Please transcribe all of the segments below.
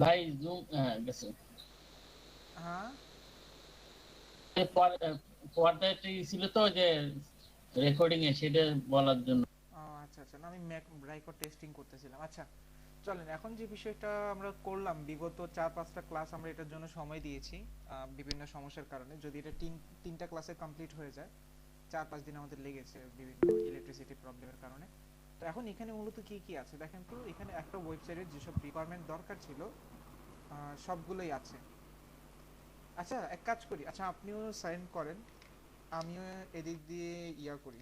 ভাই জুম গেছে। হ্যাঁ। পর্দাতে ছিল তো যে রেকর্ডিং এ, সেটা বলার জন্য। ও আচ্ছা আচ্ছা, না আমি ম্যাক ব্রাইকো টেস্টিং করতেছিলাম। আচ্ছা চলেন, এখন যে বিষয়টা আমরা করলাম, বিগত 4-5টা ক্লাস আমরা এটার জন্য সময় দিয়েছি বিভিন্ন সমস্যার কারণে। যদি এটা তিনটা ক্লাসে কমপ্লিট হয়ে যায়, 4-5 দিন আমাদের লেগেছে বিভিন্ন ইলেকট্রিসিটি প্রবলেমের কারণে। তো এখন এখানে মূলত কি কি আছে দেখেন তো, এখানে একটা ওয়েবসাইটের যেসব রিকোয়ারমেন্ট দরকার ছিল সবগুলোই আছে। আচ্ছা এক কাজ করি, আচ্ছা আপনিও সাইন করেন, আমিও এদিক দিয়ে ইয়া করি।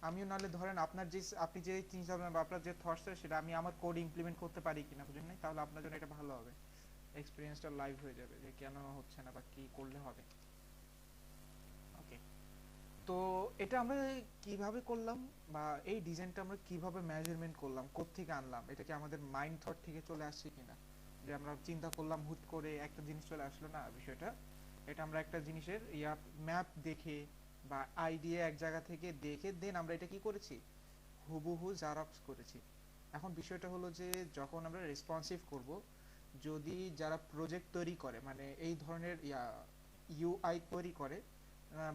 আমিও নাহলে ধরেন আপনার যে আপনি যে চিন্তা ভাবনা বা আপনার যে থটস সেটা আমি আমার কোড ইমপ্লিমেন্ট করতে পারি কিনা বুঝেন নাই, তাহলে আপনার জন্য এটা ভালো হবে, এক্সপিরিয়েন্সটা লাইভ হয়ে যাবে যে কেন হচ্ছে না বা কি করলে হবে। ওকে, তো এটা আমরা কিভাবে করলাম বা এই ডিজাইনটা আমরা কিভাবে মেজারমেন্ট করলাম, কোত্থেকে আনলাম, এটা কি আমাদের মাইন্ড থট থেকে চলে আসছে কিনা, যে আমরা চিন্তা করলাম হুট করে একটা জিনিস চলে আসলো না বিষয়টা। এটা আমরা একটা জিনিসের ইয়া ম্যাপ দেখে বা আইডিয়া এক জায়গা থেকে দেখে দেন আমরা এটা কি করেছি, হুবহু জেরক্স করেছি। এখন বিষয়টা হলো যে যখন আমরা রেসপন্সিভ করব, যদি যারা প্রজেক্ট তৈরি করে মানে এই ধরনের ইউআই তৈরি করে,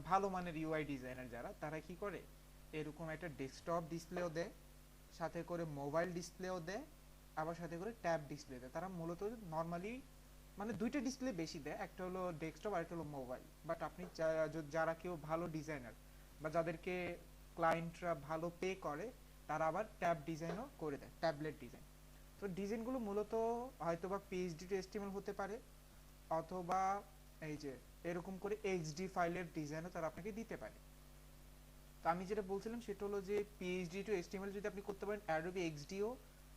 ভালো মানের ইউআই ডিজাইনার যারা, তারা কি করে এরকম একটা ডেস্কটপ ডিসপ্লেও দেয়, সাথে করে মোবাইল ডিসপ্লেও দেয়, আবার সাথে করে ট্যাব ডিসপ্লে দেয়। তারা মূলত নর্মালি মানে দুইটা ডিসপ্লে বেশি দেয়, একটা হলো ডেস্কটপ আর একটা হলো মোবাইল। বাট আপনি যারা কেউ ভালো ডিজাইনার বা যাদেরকে ক্লায়েন্টরা ভালো পে করে, তারা আবার ট্যাব ডিজাইনও করে দেয়, ট্যাবলেট ডিজাইন। তো ডিজাইনগুলো মূলত হয়তো বা পিএইচডি টু এসটিএমএল হতে পারে, অথবা এই যে এরকম করে এইচডি ফাইলের ডিজাইনও তারা আপনাকে দিতে পারে। তো আমি যেটা বলছিলাম সেটা হলো যে পিএইচডি টু এসটিএমএল যদি আপনি করতে পারেন, অ্যাডোবি এক্সডিও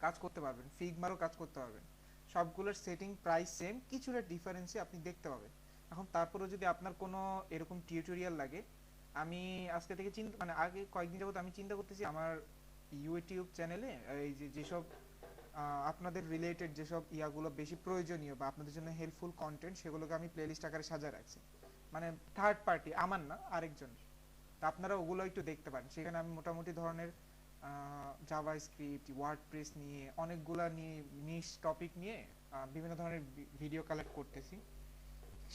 কাজ করতে পারবেন, ফিগমারও কাজ করতে পারবেন। সবগুলোর সেটিং প্রাইস সেম, কিছুটা ডিফারেন্সই আপনি দেখতে পাবেন। এখন তারপরেও যদি আপনার কোনো এরকম টিউটোরিয়াল লাগে, আমি আজকে থেকে চিন্তা মানে আগে কয়েকদিন যাবত আমি চিন্তা করতেছি আমার ইউটিউব চ্যানেলে এই যে যেসব আপনাদের রিলেটেড যেসব ইয়াগুলো বেশি প্রয়োজনীয় বা আপনাদের জন্য হেল্পফুল কন্টেন্ট, সেগুলোকে আমি প্লেলিস্ট আকারে সাজায় রাখছি। মানে থার্ড পার্টি, আমার না, আরেকজনের। তা আপনারা ওগুলো একটু দেখতে পারেন, সেখানে আমি মোটামুটি ধরনের জাভা স্ক্রিপ্ট, ওয়ার্ডপ্রেস নিয়ে অনেকগুলা নিয়ে নিশ টপিক নিয়ে বিভিন্ন ধরনের ভিডিও কালেক্ট করতেছি।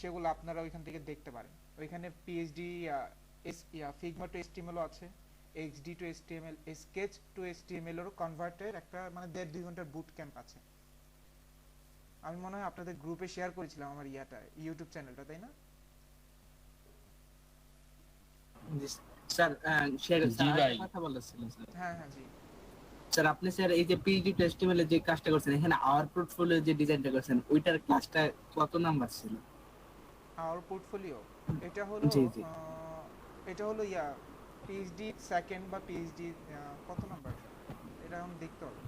সেগুলো আপনারা ওইখান থেকে দেখতে পারেন। ওইখানে পিএইচডি ফিগমা টু এসটিএমএল আছে, HD to HTML, sketch to HTML এরও কনভার্টের একটা মানে 1.5-2 ঘন্টার বুট ক্যাম্প আছে। আমি মনে হয় আপনাদের গ্রুপে শেয়ার করেছিলাম আমার ইউটিউব চ্যানেলটা, তাই না? স্যার স্যার জি আরেকটা ভাই। কথা বলেছিলেন স্যার। হ্যাঁ হ্যাঁ জি। স্যার আপনি স্যার এই যে পিজি টেস্টিমেলে যে কাজটা করছেন, এখানে আওয়ার পোর্টফোলিও যে ডিজাইনটা করছেন, ওইটার ক্লাসটা কত নাম্বার ছিল? আওয়ার পোর্টফোলিও, এটা হলো জি জি। এটা হলো পিএইচডি সেকেন্ড বা পিএইচডি কত নাম্বার, এটা এখন দেখতে হবে।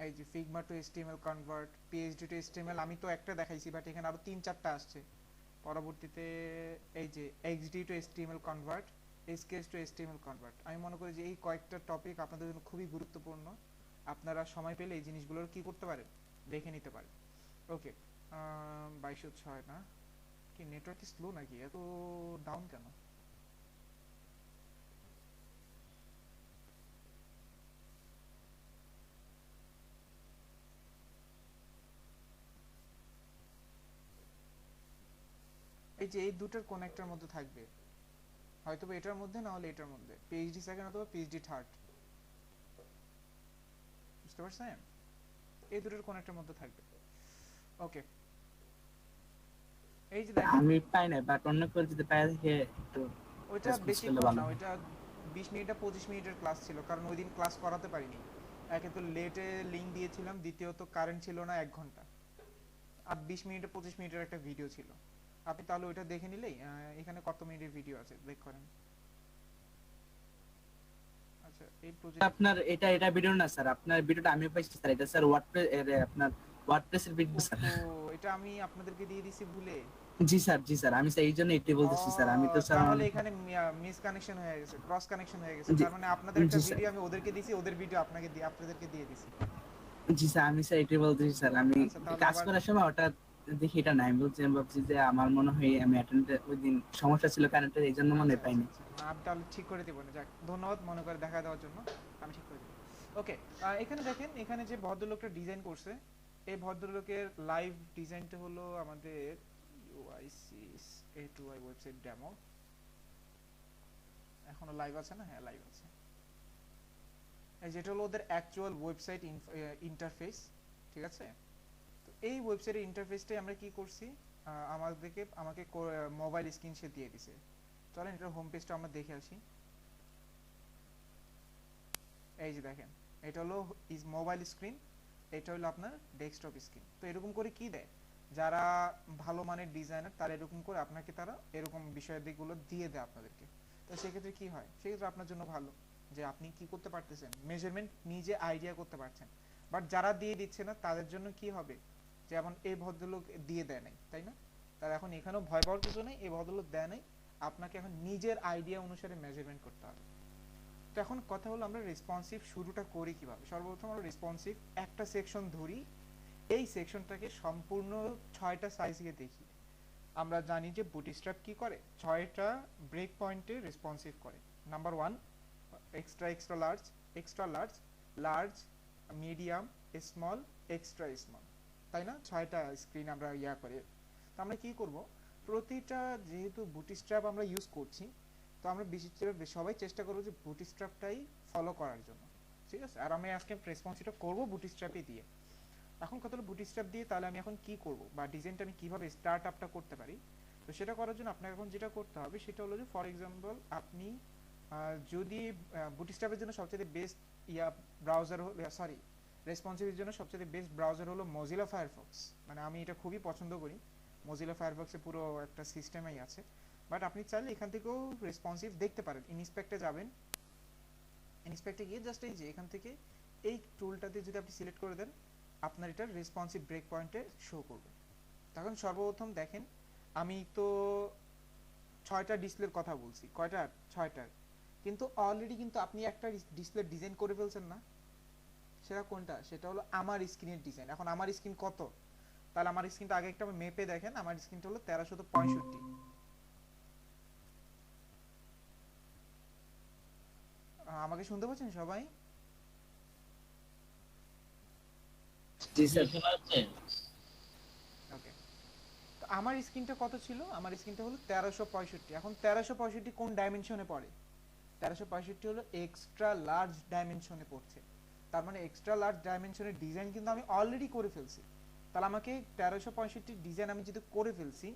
এই যে Figma two HTML convert, PhD two HTML আমি তো একটা দেখাইছি, বাট এখানে আরো 3-4টা আসছে পরবর্তীতে। এই যে XD two HTML convert, sketch two HTML convert, আমি মনে করি যে এই কয়েকটা টপিক আপনাদের জন্য খুবই গুরুত্বপূর্ণ। আপনারা সময় পেলে এই জিনিসগুলোর কি করতে পারেন, দেখে নিতে পারেন। ওকে, 2206 না, কি নেটওয়ার্ক কি স্লো নাকি, এত ডাউন কেন? এই যে এই দুটোর কোন একটার মধ্যে থাকবে, হয়তো এটার মধ্যে, না হলে এটার মধ্যে, পিএইচডি সেকেন্ড অথবা পিএইচডি থার্ড, বুঝতে পারছেন? এই দুটোর কোন একটার মধ্যে থাকবে। ওকে, এই যে দেখেন, আমি পাই না, বাট অন্য কেউ যদি পায় থাকে একটু ওইটা রেসপন্স করলে বেশিক্ষণ ভালো না, হয়। ওইটা 20 মিনিট 25 মিনিটের ক্লাস ছিল, কারণ ওই দিন ক্লাস করাতে পারিনি। একে তো লেটে লিঙ্ক দিয়েছিলাম, দ্বিতীয়ত কারেন্ট ছিল না 1 ঘন্টা। আর 20 মিনিট 25 মিনিটের একটা ভিডিও ছিল। আপনি তাহলে ওইটা দেখে নিলেই এখানে কত মিনিটের ভিডিও আছে দেখ করেন। আচ্ছা এই প্রজেক্ট, আপনার এটা এটা ভিডিও না স্যার, আপনার ভিডিওটা আমিও পাইছি স্যার, এটা স্যার ওয়ার্ডপ্রেস আপনার ওয়ার্ডপ্রেসের ভিডিও স্যার। ওহো, এটা আমি আপনাদেরকে দিয়ে দিছি ভুলে। জি স্যার, জি স্যার, আমি স্যার এই জন্য এটাই ও, বলতেছি স্যার, আমি তো স্যার তাহলে এখানে মিস কানেকশন হয়ে গেছে, ক্রস কানেকশন হয়ে গেছে। জি তার মানে আপনাদের একটা জি স্যার, ভিডিও আমি ওদেরকে দিছি, ওদের ভিডিও আপনাদেরকে দিয়ে দিছি। জি স্যার, আমি স্যার এটাই বলতেছি স্যার, আমি আচ্ছা তাহলে কাজ আবার করার সময় ওটা দেখি এটা নাই, বলছি আমি ভাবছি যে আমার মনে হয় আমি অ্যাটেন্ড ওই দিন সমস্যা ছিল কারেন্টের, এই জন্য মনে আচ্ছা হয় আচ্ছা পাইনি। আচ্ছা, না আমি তাহলে ঠিক করে দিব না। যাক, ধন্যবাদ মনে করে দেখা দেওয়ার জন্য, আমি ঠিক করে দিব। ওকে, এখানে দেখেন, এখানে যে ভদ্রলোকটা ডিজাইন করছে, এই ভদ্রলোকের লাইভ ডিজাইনটা হলো আমাদের ইউআইসিস A2I ওয়েবসাইট ডেমো। এখনো লাইভ আছে না? হ্যাঁ লাইভ আছে। এই যেটা হলো ওদের অ্যাকচুয়াল ওয়েবসাইট ইন্টারফেস, ঠিক আছে? তো এই ওয়েবসাইটের ইন্টারফেসটাই আমরা কি করছি, আমাকে মোবাইল স্ক্রিন সে দিয়ে দিছে। চলেন এটা হোম পেজটা আমরা দেখে আসি। এই যে দেখেন, এটা হলো মোবাইল স্ক্রিন, এটা হলো আপনার ডেস্কটপ স্ক্রিন। তো এরকম করে কি দেয়, যারা ভালো মানের ডিজাইনার তারা এরকম করে আপনাকে তারা এরকম বিষয়াদিগুলো দিয়ে দেয় আপনাদেরকে। তো সেক্ষেত্রে কি হয়, সেক্ষেত্রে আপনার জন্য ভালো যে আপনি কি করতে পারতেছেন, মেজারমেন্ট নিজে আইডিয়া করতে পারছেন। বাট যারা দিয়ে দিচ্ছে না তাদের জন্য কি হবে, যেমন এই ভদ্রলোক দিয়ে দেয় নাই, তাই না? তার এখন এখানেও ভয় পাওয়ার কিছু নেই, এই ভদ্রলোক দেয় নাই, আপনাকে এখন নিজের আইডিয়া অনুসারে মেজারমেন্ট করতে হবে। তো এখন কথা হলো আমরা রেসপন্সিভ শুরুটা করি কিভাবে। সর্বপ্রথম আমরা রেসপন্সিভ একটা সেকশন ধরি, এই সেকশনটাকে সম্পূর্ণ 6টা সাইজে দেখি। আমরা জানি যে বুটস্ট্র্যাপ কি করে, 6টা ব্রেক পয়েন্টে রেসপন্সিভ করে। Number 1 extra large, extra large, large, medium, small, extra small, তাই না? 6টা স্ক্রিন আমরা করে। তো আমরা কি করব, প্রতিটা যেহেতু বুটস্ট্র্যাপ আমরা ইউজ করছি, তো আমরা সবাই চেষ্টা করব যে বুটস্ট্র্যাপটাই ফলো করার জন্য, ঠিক আছে? আর আমি আজকে রেসপন্সিভটা করব বুটস্ট্র্যাপই দিয়ে। এখন কত হলো বুটস্ট্র্যাপ দিয়ে, তাহলে আমি এখন কি করব বা ডিজাইনটা আমি কিভাবে স্টার্ট আপটা করতে পারি। তো সেটা করার জন্য আপনাকে এখন যেটা করতে হবে সেটা হলো যে ফর এক্সাম্পল আপনি যদি বুটস্ট্র্যাপের জন্য সবচেয়ে বেস্ট ব্রাউজার সরি রেসপন্সিভের জন্য সবচেয়ে বেস্ট ব্রাউজার হলো মজিলা ফায়ারফক্স। মানে আমি এটা খুবই পছন্দ করি, মজিলা ফায়ারফক্সে পুরো একটা সিস্টেমই আছে। বাট আপনি চাইলে এখান থেকেও রেসপন্সিভ দেখতে পারেন। ইনস্পেক্টে যাবেন, ইনস্পেক্টে গিয়ে জাস্ট এই যে এখান থেকে এই টুলটাতে যদি আপনি সিলেক্ট করে দেন, আপনার এটা রেসপন্সিভ ব্রেক পয়েন্টে শো করবে। তখন সর্বপ্রথম দেখেন, আমি তো 6টা ডিসপ্লের কথা বলছি, কয়টা? 6টা। কিন্তু অলরেডি কিন্তু আপনি একটা ডিসপ্লে ডিজাইন করে ফেলছেন না? সেটা কোনটা? সেটা হলো আমার স্ক্রিনের ডিজাইন। এখন আমার স্ক্রিন কত, তাহলে আমার স্ক্রিনটা আগে একটা মেপে দেখেন। আমার স্ক্রিনটা হলো 1365। আমাকে শুনতে পাচ্ছেন সবাই? জি স্যার, শোনা যাচ্ছে? ওকে, তো আমার স্ক্রিনটা কত ছিল? আমার স্ক্রিনটা হলো 1365। এখন 1365 কোন ডাইমেনশনে পড়ে? 1365 হলো এক্সট্রা লার্জ ডাইমেনশনে পড়ছে। তার মানে এক্সট্রা লার্জ ডাইমেনশনের ডিজাইন কিন্তু আমি অলরেডি করে ফেলছি। তাহলে আমাকে 1365 ডিজাইন আমি যদি করে ফেলছি,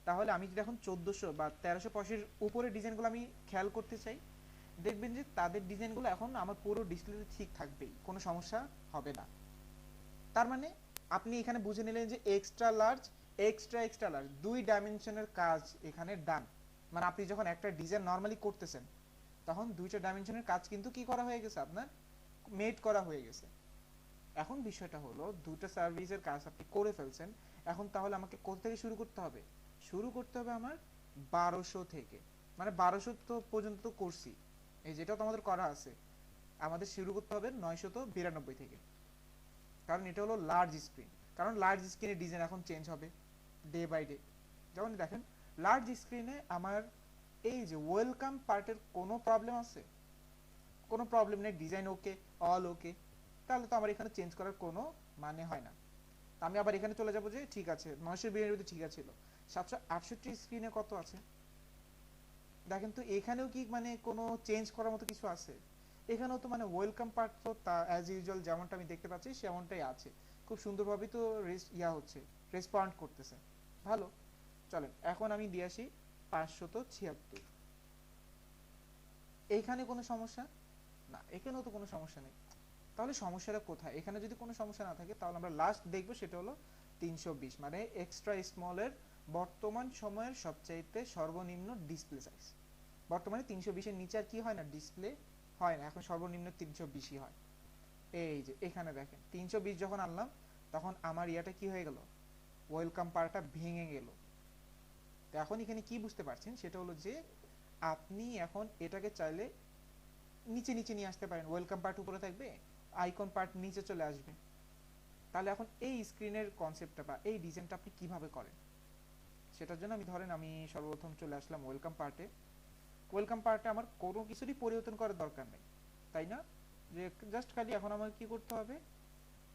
তাহলে আমি যদি এখন 1400 বা 1365 উপরে ডিজাইনগুলো আমি খেয়াল করতে চাই, দেখবেন যে তাদের ডিজাইনগুলো এখন আমার পুরো ডিসপ্লেতে ঠিক থাকবেই, কোনো সমস্যা হবে না। তার মানে আপনি এখানে বুঝে নিলেন যে এক্সট্রা লার্জ, এক্সট্রা লার্জ দুই ডাইমেনশনের কাজ এখানে ডান। মানে আপনি যখন একটা ডিজাইন নরমালি করতেছেন, তখন দুইটা ডাইমেনশনের কাজ কিন্তু কি করা হয়ে গেছে, আপনার মেড করা হয়ে গেছে। এখন বিষয়টা হলো দুটো সার্ভিসের কাজ আপনি করে ফেলছেন, এখন তাহলে আমাকে কোথা থেকে শুরু করতে হবে? শুরু করতে হবে আমার 1200 থেকে। মানে 1200 তো পর্যন্ত তো করছি, এই যেটা তো আমাদের করা আছে। আমাদের শুরু করতে হবে 992 থেকে, কারণ এটা হলো লার্জ স্ক্রিন। কারণ লার্জ স্ক্রিনের ডিজাইন এখন চেঞ্জ হবে ডে বাই ডে। যেমন দেখেন, লার্জ স্ক্রিনে আমার এই যে ওয়েলকাম পার্টের কোনো প্রবলেম আছে? কোনো প্রবলেম নেই, ডিজাইন ওকে, অল ওকে, তাহলে তো আমার এখানে চেঞ্জ করার কোনো মানে হয় না। আমি আবার এখানে চলে যাব যে ঠিক আছে 992 ঠিক আছে, 768 স্ক্রিনে কত আছে দেখেন তো। এখানেও কি মানে কোনো চেঞ্জ করার মতো কিছু আছে? এখানেও তো মানে ওয়েলকাম পার্ট তো অ্যাজ ইউজুয়াল যেমনটা আমি দেখতে পাচ্ছি সেমনটাই আছে, খুব সুন্দরভাবে তো হচ্ছে, রেসপন্ড করতেছে, ভালো। চলেন এখন আমি দিয়ে আসি 576। এইখানে কোনো সমস্যা না, এখানেও তো কোনো সমস্যা নেই। তাহলে সমস্যাটা কোথায়? এখানে যদি কোনো সমস্যা না থাকে, তাহলে আমরা লাস্ট দেখব সেটা হলো 320, মানে এক্সট্রা স্মলের বর্তমান সময়ের সবচাইতে সর্বনিম্ন ডিসপ্লে সাইজ। বর্তমানে 320 এর নিচে আর কি হয় না, ডিসপ্লে হয় না, এখন সর্বনিম্ন 320 হয়। এই যে এখানে দেখেন 320 যখন আনলাম, তখন আমার ইয়াটা কি হয়ে গেল, ওয়েলকাম পার্টটা ভেঙে গেল। তো এখন এখানে কি বুঝতে পারছেন সেটা হলো যে আপনি এখন এটাকে চাইলে নিচে নিচে নিয়ে আসতে পারেন, ওয়েলকাম পার্ট উপরে থাকবে, আইকন পার্ট নিচে চলে আসবে। তাহলে এখন এই স্ক্রিনের কনসেপ্টটা বা এই ডিজাইনটা আপনি কিভাবে করেন সেটার জন্য আমি সর্বপ্রথম চলে আসলাম ওয়েলকাম পার্টে। ওয়েলকাম পার্টে আমার কোনো কিছুরই পরিবর্তন করার দরকার নেই, তাই না? যে জাস্ট খালি এখন আমার কি করতে হবে,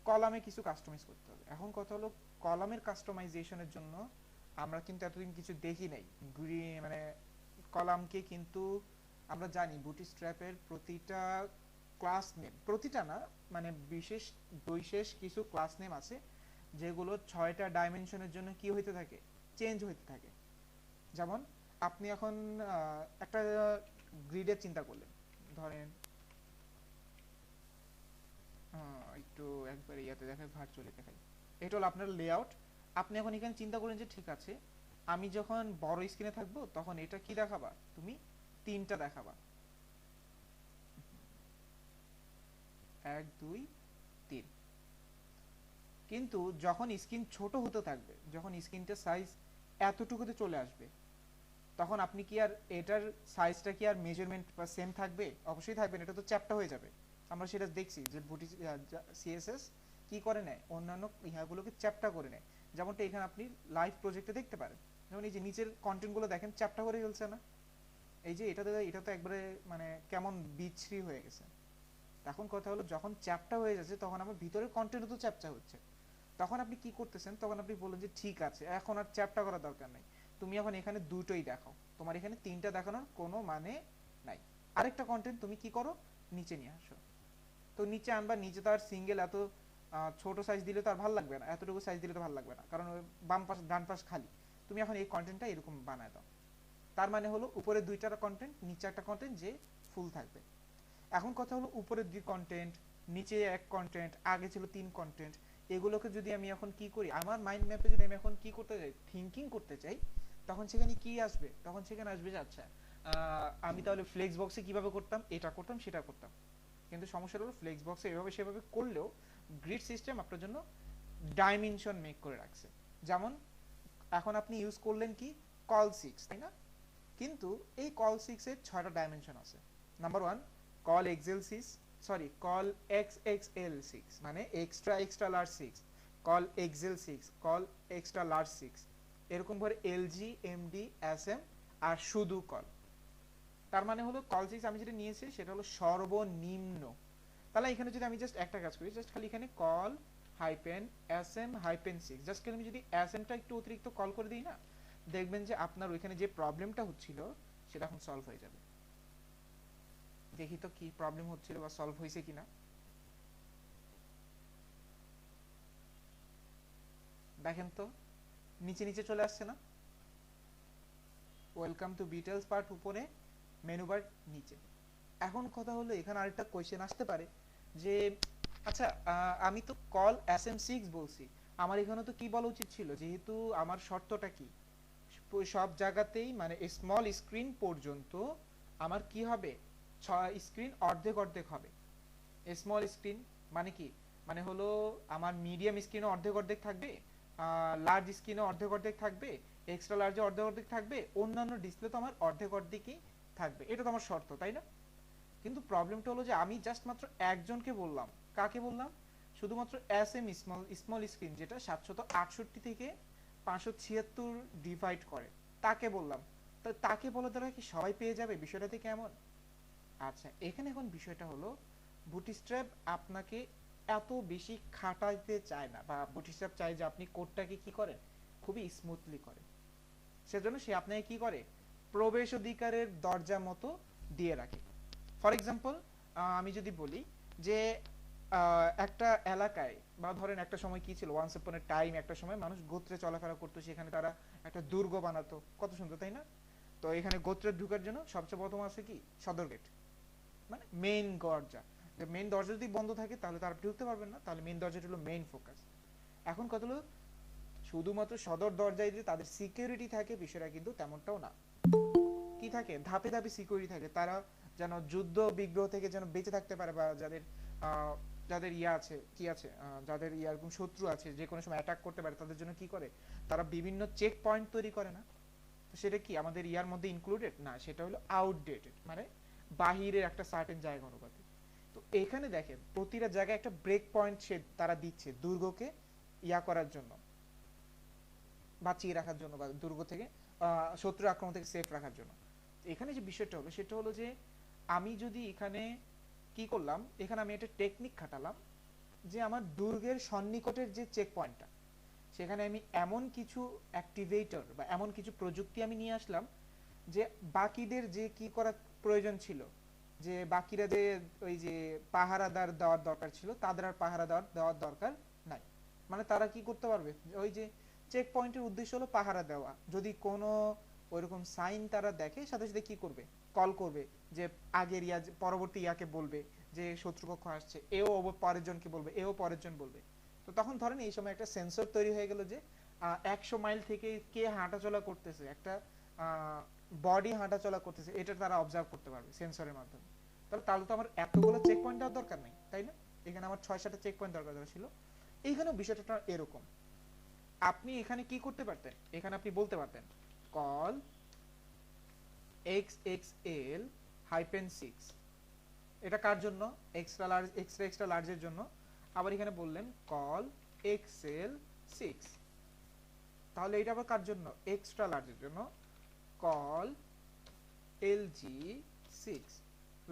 কলামে কিছু কাস্টমাইজ করতে হবে। এখন কথা হলো কলামের কাস্টমাইজেশনের জন্য আমরা কিন্তু এতদিন কিছু দেখি নাই। মানে কলামকে কিন্তু আমরা জানি বুটস্ট্র্যাপের প্রতিটা ক্লাস নেম, প্রতিটা না মানে বিশেষ বিশেষ কিছু ক্লাস নেম আছে যেগুলো 6টা ডাইমেনশনের জন্য কি হইতে থাকে, চেঞ্জ হইতে থাকে। যেমন আপনি এখন একটা গ্রিডের চিন্তা করলেন, ধরেন একটু একবার ইয়াতে দেখাই, ভার্চুয়ালি দেখাই। এটা হলো আপনার লেআউট। আপনি এখন এখানে চিন্তা করেন যে ঠিক আছে আমি যখন বড় স্ক্রিনে থাকবো তখন এটা কি দেখাবা, তুমি 3টা দেখাবা, 1 2 3। কিন্তু যখন স্ক্রিন ছোট হতে থাকবে, যখন স্ক্রিনটার সাইজ এতটুকুতে চলে আসবে, তখন আপনি কি আর এটার সাইজটা কি আর মেজারমেন্ট বা সেম থাকবে? অবশ্যই থাকবে না, এটা তো চ্যাপ্টা হয়ে যাবে। আমরা সেটা দেখছি যে সিএসএস কি করে নেয়, অন্যান্য ইহাগুলোকে চ্যাপ্টা করে নেয়। যেমনটা এখানে আপনি লাইভ প্রজেক্টে দেখতে পারেন, যেমন এই যে নিচের কন্টেন্টগুলো দেখেন চ্যাপ্টা করে ফেলছে না? এই যে এটা তো একবারে মানে কেমন বিচ্ছিরি হয়ে গেছে। এখন কথা হলো যখন চ্যাপ্টা হয়ে যাচ্ছে তখন আমার ভিতরের কন্টেন্টও তো চ্যাপ্টা হচ্ছে। তখন আপনি কি করতেছেন, তখন আপনি বলেন যে ঠিক আছে এখন আর চ্যাপ্টা করার দরকার নাই, তুমি এখন এখানে দুটোই দেখাও, তোমার এখানে 3টা দেখানোর কোনো মানে নাই। আরেকটা কন্টেন্ট তুমি কি করো, নিচে নিয়ে আসো। তো নিচে আনবা, নিচে তো আর সিঙ্গেল এত ছোট সাইজ দিলে তো আর ভালো লাগবে না, এতটুকু সাইজ দিলে তো ভালো লাগবে না, কারণ বাম পাশ ডান পাশ খালি। তুমি এখন এই কন্টেন্টটা এরকম বানায় দাও। তার মানে হলো উপরে 2টা কন্টেন্ট, নিচে একটা কন্টেন্ট যে ফুল থাকবে। এখন কথা হলো উপরে 2 কন্টেন্ট, নিচে 1 কন্টেন্ট, আগে ছিল 3 কন্টেন্ট। এগুলোকে যদি আমি এখন কি করি, আমার মাইন্ড ম্যাপে যদি আমি এখন কি করতে চাই, থিংকিং করতে চাই, তখন সেখানে কি আসবে, তখন সেখানে আসবে যে আচ্ছা আমি তাহলে ফ্লেক্স বক্সে কিভাবে করতাম, এটা করতাম সেটা করতাম। কিন্তু সমস্যাটা হলো ফ্লেক্স বক্সে এভাবে সেভাবে করলেও গ্রিড সিস্টেম আপনার জন্য ডাইমেনশন মেক করে রাখছে। যেমন এখন আপনি ইউজ করলেন কি কল 6, তাই না? কিন্তু এই কল 6 এর 6টা ডাইমেনশন আছে। Number 1 col XL 6, sorry col XXL 6 মানে extra extra large 6, col XL 6, col extra large 6, এরকম করে এলজি এমডি এসএম আর শুধু কল। তার মানে হলো কল 6 আমি যেটা নিয়েছি সেটা হলো সর্বনিম্ন। তাহলে এখানে যদি আমি জাস্ট একটা কাজ করি, জাস্ট খালি এখানে call hyphen SM hyphen 6, just খালি আমি যদি এসএমটা একটু অতিরিক্ত কল করে দিই না, দেখবেন যে আপনার ওইখানে যে প্রবলেমটা হচ্ছিল সেটা এখন সলভ হয়ে যাবে। দেখি তো কি প্রবলেম হচ্ছিল বা সলভ হয়েছে কিনা। দেখেন তো নিচে নিচে চলে আসছে না, ওয়েলকাম টু ডিটেইলস পার্ট উপরে, মেনু বার নিচে। এখন কথা হলো এখানে আরেকটা কোশ্চেন আসতে পারে যে আচ্ছা আমি তো কল SM6 বলছি, আমার এখানে তো কি বলা উচিত ছিল, যেহেতু আমার শর্তটা কি সব জায়গাতেই মানে স্মল স্ক্রিন পর্যন্ত আমার কি হবে, স্ক্রিন অর্ধেক অর্ধেক হবে। স্মল স্ক্রিন মানে কি, মানে হলো আমার মিডিয়াম স্ক্রিনে অর্ধেক অর্ধেক থাকবে, লার্জ স্ক্রিনে অর্ধেক অর্ধেক থাকবে, এক্সট্রা লার্জে অর্ধেক অর্ধেক থাকবে, অন্যান্য ডিসপ্লে তো আমার অর্ধেক অর্ধেকই থাকবে। এটা তো আমার শর্ত, তাই না? কিন্তু প্রবলেমটা হলো যে আমি জাস্ট মাত্র একজনকে বললাম, কাকে বললাম, শুধুমাত্র এসএম স্মল স্ক্রিন যেটা 768 থেকে 576 ডিভাইড করে তাকে বললাম। তো তাকে বলা দ্বারা কি সবাই পেয়ে যাবে, বিষয়টাতে কেমন? আচ্ছা এখানে এখন বিষয়টা হলো বুটস্ট্র্যাপ আপনাকে এত বেশি খাটাইতে চায় না, বা বুটস্ট্র্যাপ চায় যে আপনি কোডটাকে কি করেন খুবই স্মুথলি করেন। সেজন্য সে আপনাকে কি করে প্রবেশ অধিকারের দরজা মতো দিয়ে রাখে। ফর এক্সাম্পল আমি যদি বলি যে একটা এলাকায় বা ধরেন একটা সময় কি ছিল, ওয়ান্স আপন এ টাইম একটা সময় মানুষ গোত্রে চলাফেরা করতো, সেখানে তারা একটা দুর্গ বানাতো, কত সুন্দর তাই না? তো এখানে গোত্রে ঢোকার জন্য সবচেয়ে প্রথম আছে কি সদর গেট, মানে মেইন দরজা। মেইন দরজা যদি বন্ধ থাকে তাহলে তারা ঢুকতে পারবেন না, তাহলে মেইন দরজাটা হলো মেইন ফোকাস। এখন কত হলো শুধুমাত্র সদর দরজায় যে তাদের সিকিউরিটি থাকে বিষয়টা কিন্তু তেমনটাও না। কি থাকে, ধাপে ধাপে সিকিউরিটি থাকে, তারা যেন যুদ্ধ বিগ্রহ থেকে যেন বেঁচে থাকতে পারে, বা যাদের যাদের ইয়া আছে কি আছে যাদের এরকম শত্রু আছে যে কোনো সময় অ্যাটাক করতে পারে, তাদের জন্য কি করে তারা বিভিন্ন চেক পয়েন্ট তৈরি করে না? তো সেটা কি আমাদের ইয়ার মধ্যে ইনক্লুডেড না, সেটা হলো আউটডেটেড, মানে বাহিরের একটা সার্টেন জায়গা অনুপাতে। তো এখানে দেখেন প্রতিটা জায়গায় একটা ব্রেক পয়েন্ট সে তারা দিচ্ছে দুর্গকে ইয়া করার জন্য, বাঁচিয়ে রাখার জন্য, বা দুর্গ থেকে শত্রুর আক্রমণ থেকে সেফ রাখার জন্য। এখানে যে বিষয়টা হলো সেটা হলো যে আমি যদি এখানে কি করলাম, এখানে আমি একটা টেকনিক খাটালাম যে আমার দুর্গের সন্নিকটের যে চেক পয়েন্টটা, সেখানে আমি এমন কিছু অ্যাক্টিভেটর বা এমন কিছু প্রযুক্তি আমি নিয়ে আসলাম যে বাকিদের যে কি করা প্রয়োজন ছিল, যে বাকিরা যে ওই যে পাহারাদার দেওয়ার দরকার ছিল, তাদের আর পাহারাদার দেওয়ার দরকার নাই। মানে তারা কি করতে পারবে, ওই যে চেক পয়েন্টের উদ্দেশ্য হলো পাহারা দেওয়া, যদি কোনো ওইরকম সাইন তারা দেখে সাথে সাথে কি করবে, কল করবে, যে আগের ইয়া পরবর্তী ইয়াকে বলবে যে শত্রুপক্ষ আসছে, এও পরের জনকে বলবে, এও পরের জন বলবে। তো তখন ধরেন এই সময় একটা সেন্সর তৈরি হয়ে গেল যে 100 মাইল থেকে কে হাঁটাচলা করতেছে, একটা বডি হাঁটাচলা করতেছে, এটা তারা অবজার্ভ করতে পারবে সেন্সরের মাধ্যমে। তাহলে তো আমার এতগুলো চেক পয়েন্ট দেওয়ার দরকার নেই, তাই না? এখানে আমার 6-7টা চেক পয়েন্ট দরকার ছিল। এইখানেও বিষয়টা এরকম। আপনি এখানে কি করতে পারতেন, এখানে আপনি বলতে পারতেন কল XXL -6, এটা কার জন্য, এক্সট্রা লার্জ এক্সট্রা লার্জের জন্য। আবার এখানে বললেন কল XL 6, তাহলে এটা আবার কার জন্য, এক্সট্রা লার্জের জন্য, কল LG 6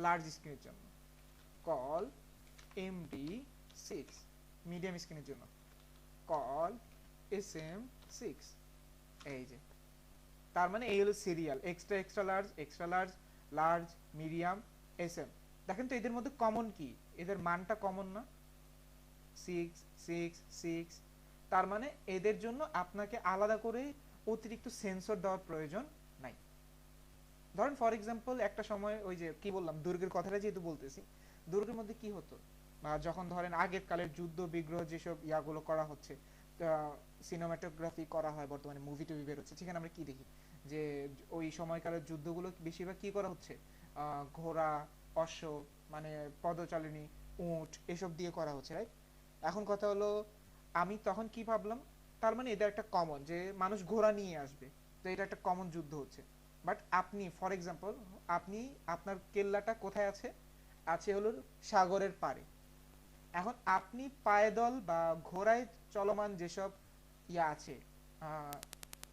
লার্জ স্ক্রিনের জন্য, কল MD 6 মিডিয়াম স্ক্রিনের জন্য, কল SM 6। এই যে তার মানে এই হলো serial extra large, large, medium, SM। দেখেন তো এদের মধ্যে কমন কি, এদের মানটা কমন না, 6 6 6। তার মানে এদের জন্য আপনাকে আলাদা করে অতিরিক্ত সেন্সর দেওয়ার প্রয়োজন নাই। ধরেন ফর এক্সাম্পল একটা সময় ওই যে কি বললাম দুর্গের কথাটা যেহেতু বলতেছি, দুর্গের মধ্যে কি হতো, বা যখন ধরেন আগের কালের যুদ্ধ বিগ্রহ যেসব ইয়াগুলো করা হচ্ছে, সিনেমাটোগ্রাফি করা হয়, বর্তমানে মুভি টুভি বের হচ্ছে, সেখানে আমরা কি দেখি যে ওই সময়কালের যুদ্ধগুলো বেশিরভাগ কি করা হচ্ছে, ঘোড়া, অশ্ব, মানে পদচালিনী, উট, এসব দিয়ে করা হচ্ছে, রাইট? এখন কথা হলো আমি তখন কি ভাবলাম, তার মানে এদের একটা কমন যে মানুষ ঘোড়া নিয়ে আসবে, তো এটা একটা কমন যুদ্ধ হচ্ছে। বাট আপনি ফর এক্সাম্পল আপনি আপনার কেল্লাটা কোথায় আছে, আছে হলো সাগরের পাড়ে। এখন আপনি পায়দল বা ঘোড়ায় চলমান যেসব ইয়া আছে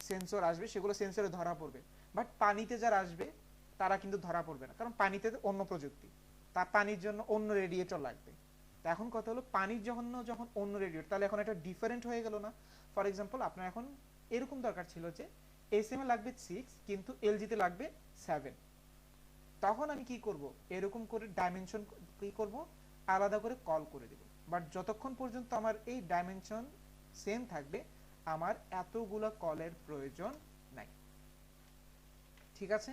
সেন্সর আসবে, সেগুলো সেন্সরে ধরা পড়বে। বাট পানিতে যারা আসবে তারা কিন্তু ধরা পড়বে না, কারণ পানিতে অন্য প্রযুক্তি, তার পানির জন্য অন্য রেডিয়েটর লাগবে। তো এখন কথা হলো পানির জন্য যখন অন্য রেডিয়েটর, তাহলে এখন এটা ডিফারেন্ট হয়ে গেল না? ফর এক্সাম্পল আপনার এখন এরকম দরকার ছিল যে SM এ লাগবে 6 কিন্তু LG তে লাগবে 7। তখন আমি কি করব, এরকম করে ডাইমেনশন কি করব, আলাদা করে কল করে দেব। বাট যতক্ষণ পর্যন্ত আমার এই ডাইমেনশন সেম থাকবে, আমার এতগুলো কলের প্রয়োজন নাই। ঠিক আছে?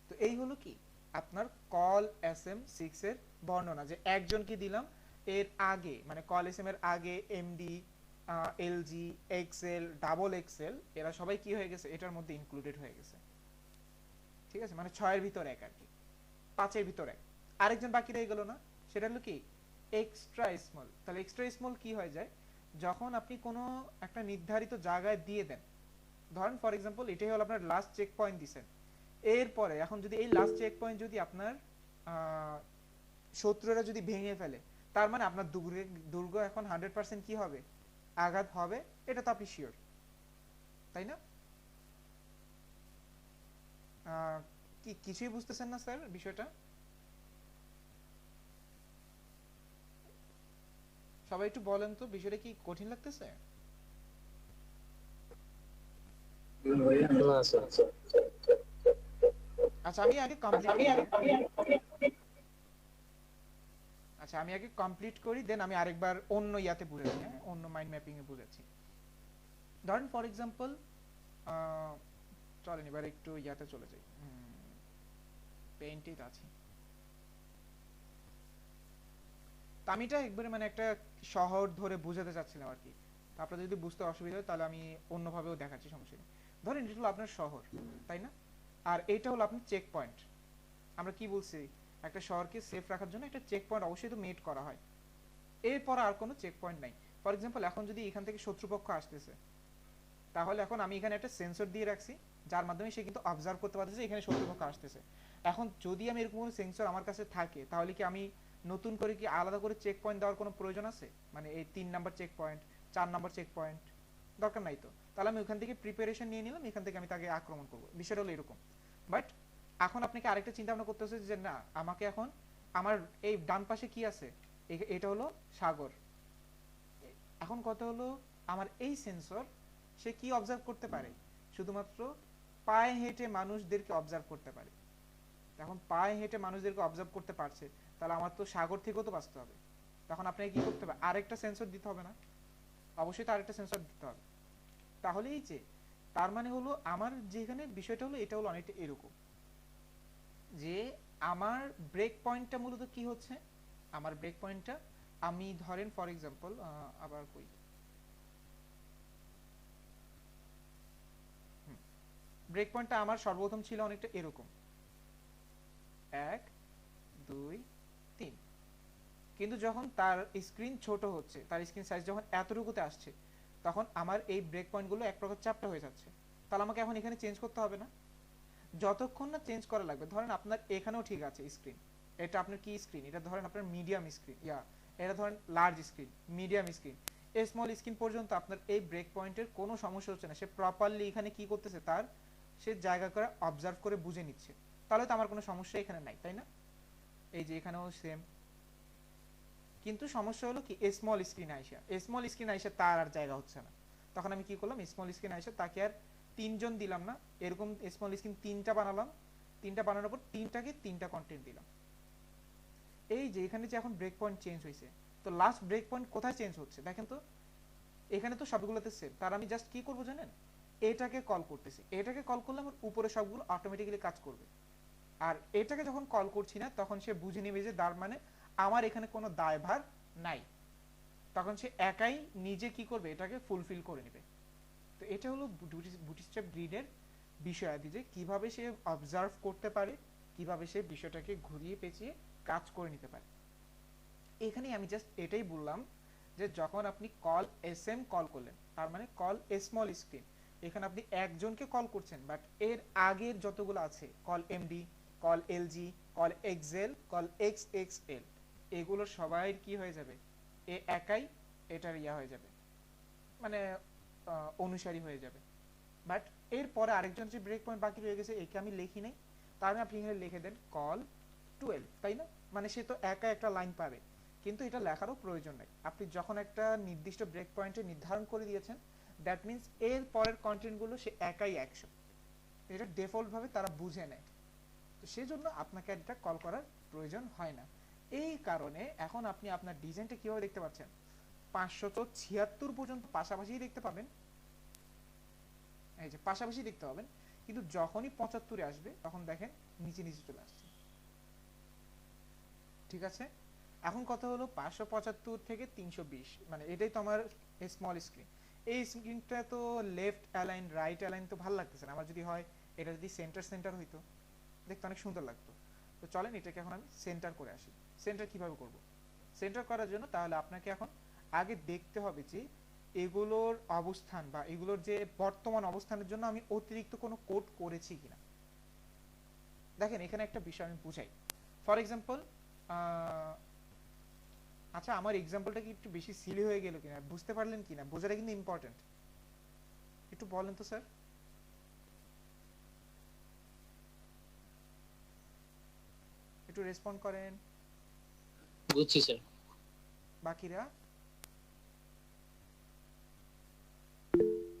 তো এই হলো কি আপনার কল SM6 এর বর্ণনা, যে একজন কি দিলাম এর আগে, মানে কল SM এর আগে MD, LG, XL, double XL এরা সবাই কি হয়ে গেছে, এটার মধ্যে ইনক্লুডেড হয়ে গেছে। ঠিক আছে, মানে 6 এর ভিতর এক আর কি, 5 এর ভিতর এক। আরেকজন বাকি রয়ে গেল না, সেটা হলো কি এক্সট্রা স্মল। তাহলে এক্সট্রা স্মল কি হয়ে যায়, যখন আপনি কোনো একটা নির্ধারিত জায়গায় দিয়ে দেন, ধরেন ফর এক্সাম্পল এটাই হলো আপনার লাস্ট চেক পয়েন্ট দিছেন, এরপরে এখন যদি এই লাস্ট চেক পয়েন্ট যদি আপনার শত্রুরা যদি ভেঙে ফেলে, তার মানে আপনার দুর্গ এখন 100% কি হবে, আঘাত হবে, এটা তো আপনি শিওর, তাই না? কি কিছুই বুঝতেছেন না স্যার বিষয়টা? সবাই একটু বলেন তো বিষয়টা কি কঠিন লাগতেছে? আচ্ছা আমি আগে কমপ্লিট করি, দেন আমি আরেকবার অন্য ইয়াতে বুঝাচ্ছি, হ্যাঁ অন্য মাইন্ড ম্যাপিং এ বুঝাচ্ছি। ধরেন ফর এক্সাম্পল চলেন এবার একটু ইয়াতে চলে যাই, পেইন্টেড আছি। তো আমি এটা একবারে মানে একটা শহর ধরে বুঝাতে চাচ্ছিলাম আর কি। আপনাদের যদি বুঝতে অসুবিধা হয় তাহলে আমি অন্যভাবেও দেখাচ্ছি, সমস্যা নেই। ধরেন এটা হলো আপনার শহর, তাই না? আর এইটা হলো আপনার চেক পয়েন্ট। আমরা কি বলছি, একটা শহরকে সেফ রাখার জন্য একটা চেক পয়েন্ট অবশ্যই তো মেট করা হয়। এরপর আর কোনো চেক পয়েন্ট নাই। ফর এক্সাম্পল এখন যদি এখান থেকে শত্রুপক্ষ আসতেছে, তাহলে এখন আমি এখানে একটা সেন্সর দিয়ে রাখছি যার মাধ্যমে সে কিন্তু অবজার্ভ করতে পারতেছে এখানে শত্রুপক্ষ আসতেছে। এখন যদি আমি এরকম কোনো সেন্সর আমার কাছে থাকে, তাহলে কি আমি নতুন করে কি আলাদা করে চেক পয়েন্ট দেওয়ার কোনো প্রয়োজন আছে? মানে এই 3 number check point, 4 number check point দরকার নাই তো। তাহলে আমি ওখান থেকে প্রিপারেশন নিয়ে নিলাম, এখান থেকে আমি তাকে আক্রমণ করব, বিষয়টা হলো এরকম। বাট এখন আপনাকে আরেকটা চিন্তা ভাবনা করতে হচ্ছে যে না, আমাকে এখন আমার এই ডান পাশে কি আছে, এটা হলো সাগর। এখন কথা হলো আমার এই সেন্সর সে কি অবজার্ভ করতে পারে? শুধুমাত্র পায়ে হেঁটে মানুষদেরকে অবজার্ভ করতে পারে। এখন পায়ে হেঁটে মানুষদেরকে অবজার্ভ করতে পারছে, তাহলে আমার তো সাগর থেকেও তো বাঁচতে হবে। তখন আপনাকে কি করতে হবে? আরেকটা সেন্সর দিতে হবে না? অবশ্যই তো আরেকটা সেন্সর দিতে হবে। তাহলে এই যে তার মানে হলো আমার যেখানে বিষয়টা হলো এটা হলো অনেকটা এরকম যে আমার ব্রেক পয়েন্টটা মূলত কি হচ্ছে, আমার ব্রেক পয়েন্টটা আমি ধরেন ফর এক্সাম্পল আবার কই ব্রেক পয়েন্টটা আমার সর্বপ্রথম ছিল অনেকটা এরকম 1 2 3, কিন্তু যখন তার স্ক্রিন ছোট হচ্ছে, তার স্ক্রিন সাইজ যখন এতটুকুতে আসছে, তখন আমার এই ব্রেক পয়েন্টগুলো এক প্রকার চ্যাপ্টা হয়ে যাচ্ছে। তাহলে আমাকে এখন এখানে চেঞ্জ করতে হবে না? যতক্ষণ না চেঞ্জ করা লাগবে, ধরেন আপনার এখানেও ঠিক আছে স্ক্রিন, এটা আপনার কি স্ক্রিন, এটা ধরেন আপনার মিডিয়াম স্ক্রিন, এটা ধরেন large screen, medium screen, small screen পর্যন্ত আপনার এই ব্রেক পয়েন্টের কোনো সমস্যা হচ্ছে না। সে প্রপারলি এখানে কি করতেছে, তার সে জায়গা করে অবজার্ভ করে বুঝে নিচ্ছে। তাহলে তো আমার কোনো সমস্যা এখানে নাই, তাই না? এই যে এখানেও সেম। কিন্তু সমস্যা হলো কি, স্মল স্ক্রিন আইসা তার আর জায়গা হচ্ছে না। তখন আমি কি করলাম, স্মল স্ক্রিন আইসা তাকে আর 3 জন দিলাম না, এরকম স্মল স্ক্রিন 3টা বানালাম। 3টা বানানোর পর 3টাকে 3টা কন্টেন্ট দিলাম। এই যে এখানে যে এখন ব্রেক পয়েন্ট চেঞ্জ হয়েছে, তো লাস্ট ব্রেক পয়েন্ট কোথায় চেঞ্জ হচ্ছে দেখেন তো, এখানে তো সবগুলোতে সেম। তার আমি জাস্ট কি করব জানেন, এটাকে কল করতেছি, এটাকে কল করলে আমার উপরে সবগুলো অটোমেটিক্যালি কাজ করবে। আর এটাকে যখন কল করছি না, তখন সে বুঝে নেবে যে তার মানে আমার এখানে কোনো দায়ভার নাই। তখন সে একাই নিজে কি করবে, এটাকে ফুলফিল করে নেবে। তো এটা হলো বুটস্ট্র্যাপ গ্রিডের বিষয়াদি, যে কিভাবে সে অবজার্ভ করতে পারে, কিভাবে সে বিষয়টাকে ঘুরিয়ে পেঁচিয়ে কাজ করে নিতে পারে। এখানে আমি জাস্ট এটাই বললাম যে যখন আপনি কল এসএম কল করলেন, তার মানে কল স্মল স্ক্রিন, এখানে আপনি একজনকে কল করছেন, বাট এর আগের যতগুলো আছে, col MD, col LG, col XL, col XXL, এগুলো সবাই কি হয়ে যাবে, এ একাই এটার হয়ে যাবে, মানে অনুসারী হয়ে যাবে। বাট এরপরে আরেকজন যে ব্রেক পয়েন্ট বাকি রয়ে গেছে, একে আমি লিখি নাই, তার মানে আপনি এখানে লিখে দেন কল 12, তাই না? মানে সে তো একা একটা লাইন পাবে, কিন্তু এটা লেখারও প্রয়োজন নাই। আপনি যখন একটা নির্দিষ্ট ব্রেক পয়েন্টে নির্ধারণ করে দিয়েছেন, দ্যাট মিন্স এর পরের কন্টেন্টগুলো সে একাই 100, এটা ডিফল্ট ভাবে তারা বুঝে নেয়। তো সেজন্য আপনাকে এটা কল করার প্রয়োজন হয় না। এই কারণে এখন আপনি আপনার ডিজাইনটা কিভাবে দেখতে পাচ্ছেন, 576 পর্যন্ত পাশাপাশি দেখতে পাবেন, এই যে পাশাপাশি দেখতে পাবেন, কিন্তু যখনই 75 এ আসবে তখন দেখেন নিচে নিচে চলে আসছে। ঠিক আছে, এখন কথা হলো 575 থেকে 320, মানে এটাই তো আমার স্মল স্ক্রিন। এই স্ক্রিনটা তো লেফট অ্যালাইন রাইট অ্যালাইন তো ভালো লাগতেছে না আমার। যদি হয় এটা যদি সেন্টার হইতো, দেখতে অনেক সুন্দর লাগতো। তো চলেন এটাকে এখন আমি সেন্টার করে আসি। সেন্টার কিভাবে করব? সেন্টার করার জন্য তাহলে আপনাকে এখন আগে দেখতে হবে যে এগুলোর অবস্থান বা এগুলোর যে বর্তমান অবস্থানের জন্য আমি অতিরিক্ত কোনো কোড করেছি কিনা। দেখেন এখানে একটা বিষয় আমি বুঝাই। ফর এক্সাম্পল, আচ্ছা আমার এক্সাম্পলটা কি একটু বেশি সিলি হয়ে গেল কিনা, বুঝতে পারলেন কিনা, বোঝাটা কিন্তু ইম্পর্টেন্ট। একটু বলেন তো স্যার, একটু রেসপন্ড করেন। বুঝছি স্যার। বাকিরা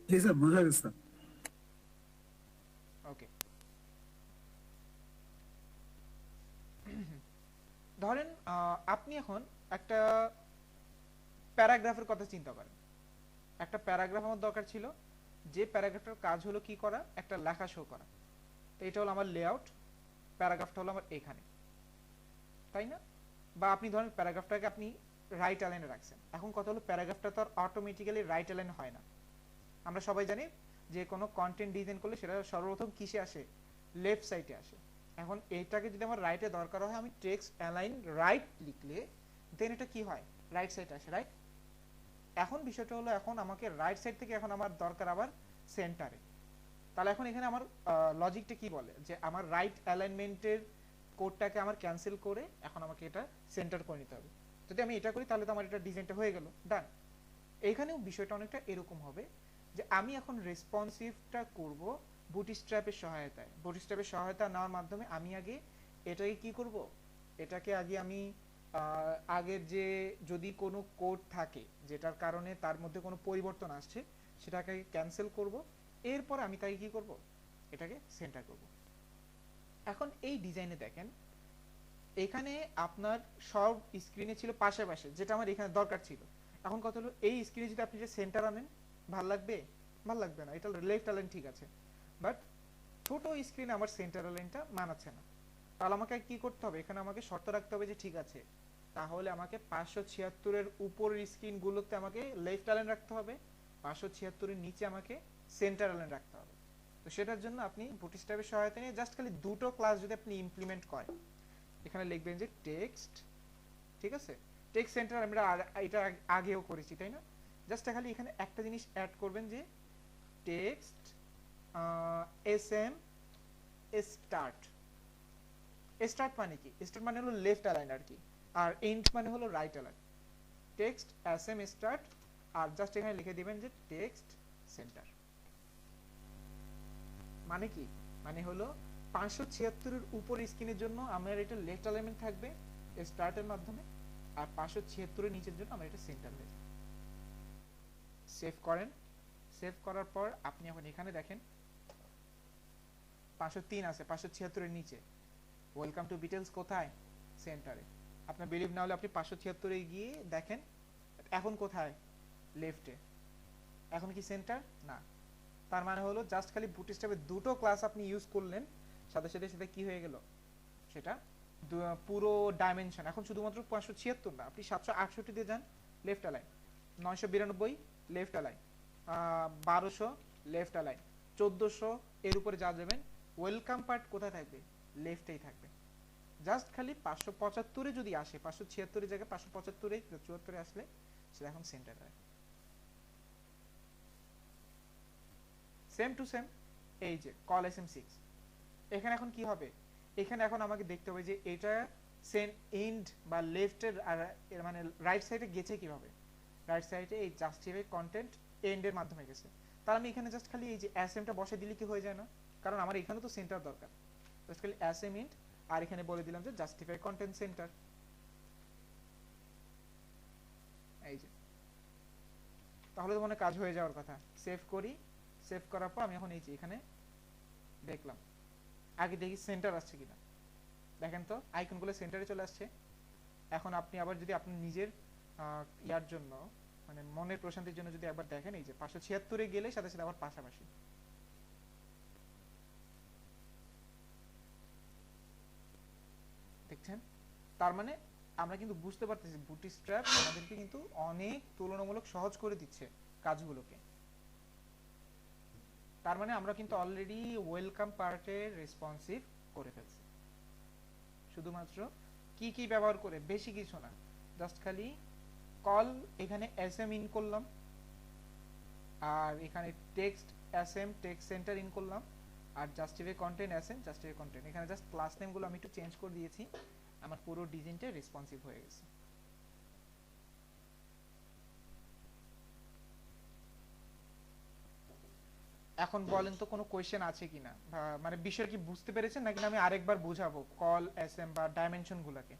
জি স্যার, বুঝা গেছে। ওকে, ধরেন আপনি এখন একটা প্যারাগ্রাফের কথা চিন্তা করেন। একটা প্যারাগ্রাফ আমার দরকার ছিল, যে প্যারাগ্রাফটার কাজ হলো কি করা, একটা লেখা শো করা। তো এটা হলো আমার লেআউট, প্যারাগ্রাফটা হলো আমার এখানে, তাই না? বা আপনি ধরেন প্যারাগ্রাফটাকে আপনি রাইট অ্যালাইনে রাখছেন। এখন কথা হলো প্যারাগ্রাফটা তো আর অটোমেটিক্যালি রাইট অ্যালাইন হয় না। আমরা সবাই জানি যে কোনো কন্টেন্ট ডিজাইন করলে সেটা সর্বপ্রথম কিসে আসে, লেফট সাইডে আসে। এখন এইটাকে যদি আমার রাইটে দরকার হয়, আমি টেক্সট অ্যালাইন রাইট লিখলে দেন এটা কি হয়, রাইট সাইড আসে, রাইট? এখন বিষয়টা হলো এখন আমাকে রাইট সাইড থেকে এখন আমার দরকার আবার সেন্টারে। তাহলে এখন এখানে আমার লজিকটা কি বলে যে আমার রাইট অ্যালাইনমেন্টের কোডটাকে আমার ক্যান্সেল করে এখন আমাকে এটা সেন্টার করে নিতে হবে। যদি আমি এটা করি তাহলে তো আমার এটা ডিজাইনটা হয়ে গেল, ডান। এইখানেও বিষয়টা অনেকটা এরকম হবে যে আমি এখন রেসপন্সিভটা করব বুটস্ট্র্যাপের সহায়তায়। বুটস্ট্র্যাপের সহায়তা নেওয়ার মাধ্যমে আমি আগে এটাকে কি করব, এটাকে আগে আমি আগের যে যদি কোনো কোড থাকে যেটার কারণে তার মধ্যে কোনো পরিবর্তন আসছে সেটাকে ক্যান্সেল করব, এরপর আমি তাই কি করব, এটাকে সেন্টার করব। এখন এই ডিজাইনে দেখেন এখানে আপনার সব স্ক্রিনে ছিল পাশে পাশে, যেটা আমার এখানে দরকার ছিল। এখন কথা হলো এই স্ক্রিনে যদি আপনি যে সেন্টার আনেন ভাল লাগবে? ভাল লাগবে না। এটা লেফট অ্যালাইন ঠিক আছে, বাট ছোট স্ক্রিনে আমার সেন্টার অ্যালাইনটা মানাচ্ছে না। তাহলে আমাকে কি করতে হবে, এখানে আমাকে শর্ত রাখতে হবে যে ঠিক আছে তাহলে আমাকে 576 এর উপরের স্ক্রিনগুলোতে আমাকে লেফট অ্যালাইন রাখতে হবে, 576 এর নিচে আমাকে সেন্টার অ্যালাইন রাখতে হবে। তো সেটার জন্য আপনি বুটস্ট্র্যাপের সহায়তা নিয়ে জাস্ট খালি দুটো ক্লাস যদি আপনি ইমপ্লিমেন্ট করেন, এখানে লিখবেন যে টেক্সট, ঠিক আছে, টেক্সট সেন্টার আমরা এটা আগেও করেছি তাই না? জাস্ট খালি এখানে একটা জিনিস অ্যাড করবেন যে টেক্সট এসএম স্টার্ট। স্টার্ট মানে কি? স্টার্ট মানে হলো লেফট অ্যালাইন আর কি, আর এন্ড মানে হলো right align. Text SM start, আর জাস্ট এখানে লিখে দিবেন যে টেক্সট সেন্টার। মানে কি? মানে হলো 576 এর উপর স্ক্রিনের জন্য আমার এটা লেফট অ্যালাইনমেন্ট থাকবে স্টার্টের মাধ্যমে, আর 576 এর নিচের জন্য আমার এটা সেন্টার হয়ে যাবে। সেভ করেন। সেভ করার পর আপনি এখন এখানে দেখেন 503 আছে 576 এর নিচে। ওয়েলকাম টু বিটেলস কোথায়? সেন্টারে। আপনার বিলিভ না হলে আপনি 576 এ গিয়ে দেখেন এখন কোথায়? লেফটে। এখন কি সেন্টার? না। তার মানে হলো জাস্ট খালি বুটস্ট্র্যাপের দুটো ক্লাস আপনি ইউজ করলেন, সাথে সাথে সেটা কি হয়ে গেল, সেটা পুরো ডাইমেনশন এখন শুধুমাত্র 576 না, আপনি 768 দিয়ে যান left align, 992 left align, 1200 left align, 1400 এর উপরে যা যাবেন ওয়েলকাম পার্ট কোথায় থাকবে? লেফটেই থাকবে। জাস্ট খালি 575 এ যদি আসে, 576 এর জায়গায় 575 এ 74 এ আসলে সেটা এখন সেন্টার হয়। সেম টু সেম এই যে কল SM6 এখানে এখন কি হবে, এখানে এখন আমাকে দেখতে হবে যে এটা সেন এন্ড বা লেফটের আর এর মানে রাইট সাইডে গেছে কিভাবে। রাইট সাইডে এই জাস্টিফাই কন্টেন্ট এন্ড এর মাধ্যমে গেছে। তাহলে আমি এখানে জাস্ট খালি এই যে এসএমটা বসে দিলে কি হয়ে যায় না, কারণ আমার এখানে তো সেন্টার দরকার। জাস্ট খালি এসএম এন্ড আর এখানে বলে দিলাম যে জাস্টিফাই কন্টেন্ট সেন্টার। এই যে তাহলে তো মনে কাজ হয়ে যাওয়ার কথা। সেভ করি। সেভ করার পর আমি এখন এই যে এখানে দেখলাম, আগে দেখি সেন্টার আসছে কিনা। দেখেন তো আইকনগুলো সেন্টারে চলে আসছে। এখন আপনি আবার যদি আপনি নিজের ইয়ার জন্য মানে মনের প্রশান্তির জন্য যদি একবার দেখেন, এই যে 576 এ গেলে সাথে সাথে আবার পাশাপাশি দেখছেন। তার মানে আমরা কিন্তু বুঝতে পারতেছি বুটস্ট্র্যাপ আমাদেরকে কিন্তু অনেক তুলনামূলক সহজ করে দিচ্ছে কাজগুলোকে। তার মানে আমরা কিন্তু অলরেডি ওয়েলকাম পার্টে রেসপন্সিভ করে ফেলছি। শুধুমাত্র কি কি ব্যবহার করে, বেশি কিছু না, জাস্ট খালি কল এখানে এসএম ইন করলাম, আর এখানে text SM text center in করলাম, আর justify content SM justify content. এখানে জাস্ট ক্লাস নেমগুলো আমি একটু চেঞ্জ করে দিয়েছি, আমার পুরো ডিজাইনটা রেসপন্সিভ হয়ে গেছে। এখন বলেন তো কোনো কোয়েশ্চেন আছে কিনা, মানে বিষয় কি বুঝতে পেরেছেন নাকি আমি আরেকবার বুঝাবো কল এসএম বা ডাইমেনশন গুলাকে?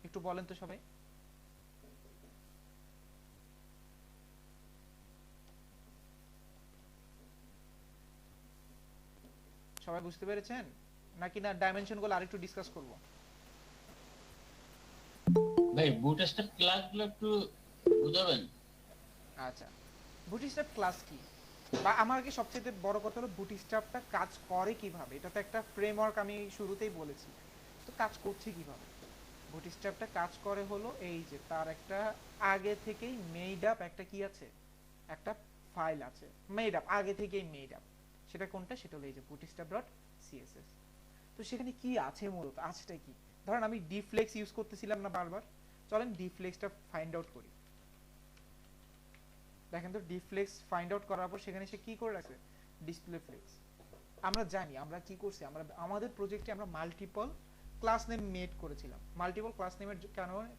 একটু বলেন তো সবাই। সবাই বুঝতে পেরেছেন নাকি না ডাইমেনশন গুলো আরেকটু ডিসকাস করব? ভাই বুটস্ট্র্যাপ ক্লাসগুলো একটু বুঝাবেন? আচ্ছা, বুটস্ট্র্যাপ ক্লাস কি, বা আমার আগে সবচেয়ে বড় কথা হলো বুটস্ট্র্যাপটা কাজ করে কিভাবে। এটা তো একটা ফ্রেমওয়ার্ক, আমি শুরুতেই বলেছি, তো কাজ করছে কিভাবে। বুটস্ট্র্যাপটা কাজ করে হলো এই যে তার একটা আগে থেকেই মেড আপ একটা কি আছে, একটা ফাইল আছে মেড আপ, আগে থেকেই মেড আপ। সেটা কোনটা, সেটা হলো এই যে bootstrap.css। তো সেখানে কি আছে মূলত, আছেটা কি? ধরেন আমি ডিফ্লেক্স ইউজ করতেছিলাম না বারবার, চলেন ডিফ্লেক্সটা ফাইন্ড আউট করি। দেখেন তো ডিফ্লেক্স ফাইন্ড আউট করার পর সেখানে সে কি করে রাখছে, ডিসপ্লে ফ্লেক্স। আমরা জানি আমরা কি করছি, আমরা আমাদের প্রজেক্টে আমরা মাল্টিপল ক্লাস নেম মেড করেছিলাম। মাল্টিপল ক্লাস নেমের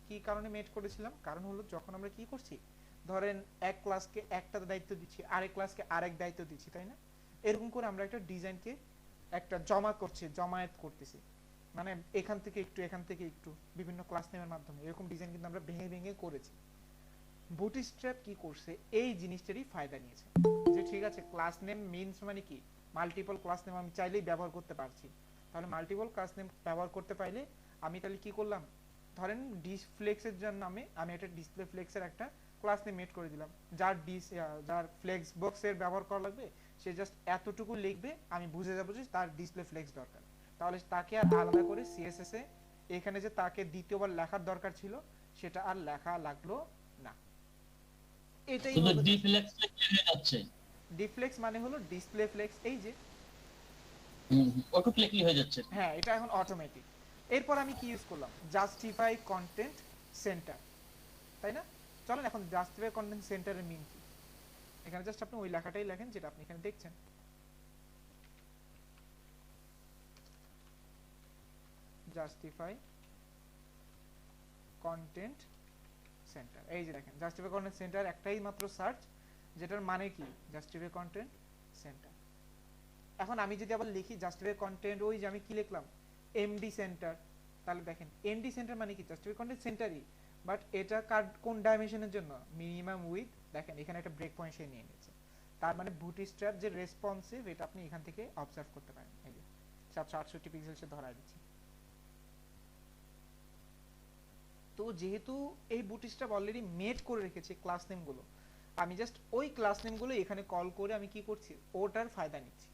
কি কারণে মেড করেছিলাম, কারণ হলো যখন আমরা কি করছি, ধরেন এক ক্লাসকে একটা দায়িত্ব দিচ্ছি, আরেক ক্লাসকে আরেক দায়িত্ব দিচ্ছি, তাই না? এরকম করে আমরা একটা ডিজাইনকে একটা জমায়েত করতেছি, মানে এখান থেকে একটু এখান থেকে একটু বিভিন্ন ক্লাস নেমের মাধ্যমে এরকম ডিজাইন কিন্তু আমরা ভেঙে ভেঙে করেছি। বুটস্ট্র্যাপ কি করছে, এই জিনিসটারই ফায়দা নিয়েছে যে ঠিক আছে ক্লাস নেম মিনস মানে কি, মাল্টিপল ক্লাস নেম আমি চাইলেই ব্যবহার করতে পারছি। তাহলে মাল্টিপল ক্লাস নেম ব্যবহার করতে পারলে আমি তাহলে কি করলাম, ধরেন ডিসফ্লেক্সের জন্য আমি একটা ডিসপ্লে ফ্লেক্সের একটা ক্লাস নেম মেড করে দিলাম, যার ফ্লেক্স বক্সের ব্যবহার করা লাগবে সে জাস্ট এতটুকু লিখবে, আমি বুঝে যাবো যে তার ডিসপ্লে ফ্লেক্স দরকার। তাহলে তাকে আর আলাদা করে সিএসএস এ এখানে যে তাকে দ্বিতীয়বার লেখার দরকার ছিল সেটা আর লেখা লাগলো না। এটাই হলো ডিফ্লেক্স হয়ে যাচ্ছে। ডিফ্লেক্স মানে হলো ডিসপ্লে ফ্লেক্স, এই যে অটো ক্লিকলি হয়ে যাচ্ছে। হ্যাঁ, এটা এখন অটোমেটিক। এরপর আমি কি ইউজ করলাম, জাস্টিফাই কন্টেন্ট সেন্টার, তাই না? চলেন এখন জাস্টিফাই কন্টেন্ট সেন্টারের মিন কি, এখানে জাস্ট আপনি ওই লেখাটাই লেখেন যেটা আপনি এখানে দেখছেন। জাস্টিফাই কন্টেন্ট সেন্টার, এই যে দেখেন জাস্টিফাই কন্টেন্ট সেন্টার একটাই মাত্র সার্চ, যেটার মানে কি জাস্টিফাই কন্টেন্ট সেন্টার। এখন আমি যদি আবার লিখি জাস্টিফাই কন্টেন্ট, ওই যে আমি কি লিখলাম এমডি সেন্টার, তাহলে দেখেন এমডি সেন্টার মানে কি জাস্টিফাই কন্টেন্ট সেন্টারই, বাট এটা কোন ডাইমেনশনের জন্য, মিনিমাম উইথ, দেখেন এখানে একটা ব্রেক পয়েন্ট সে নিয়ে নিয়েছে। তার মানে বুটস্ট্র্যাপ যে রেসপন্সিভ এটা আপনি এখান থেকে অবজার্ভ করতে পারেন, এই যে 768 পিক্সেল সে ধরায় দিচ্ছে। তো যেহেতু এই বুটস্ট্র্যাপ অলরেডি মেড করে রেখেছে ক্লাস নেমগুলো, আমি জাস্ট ওই ক্লাস নেমগুলো এখানে কল করে আমি কি করছি, ওটার ফায়দা নিচ্ছি।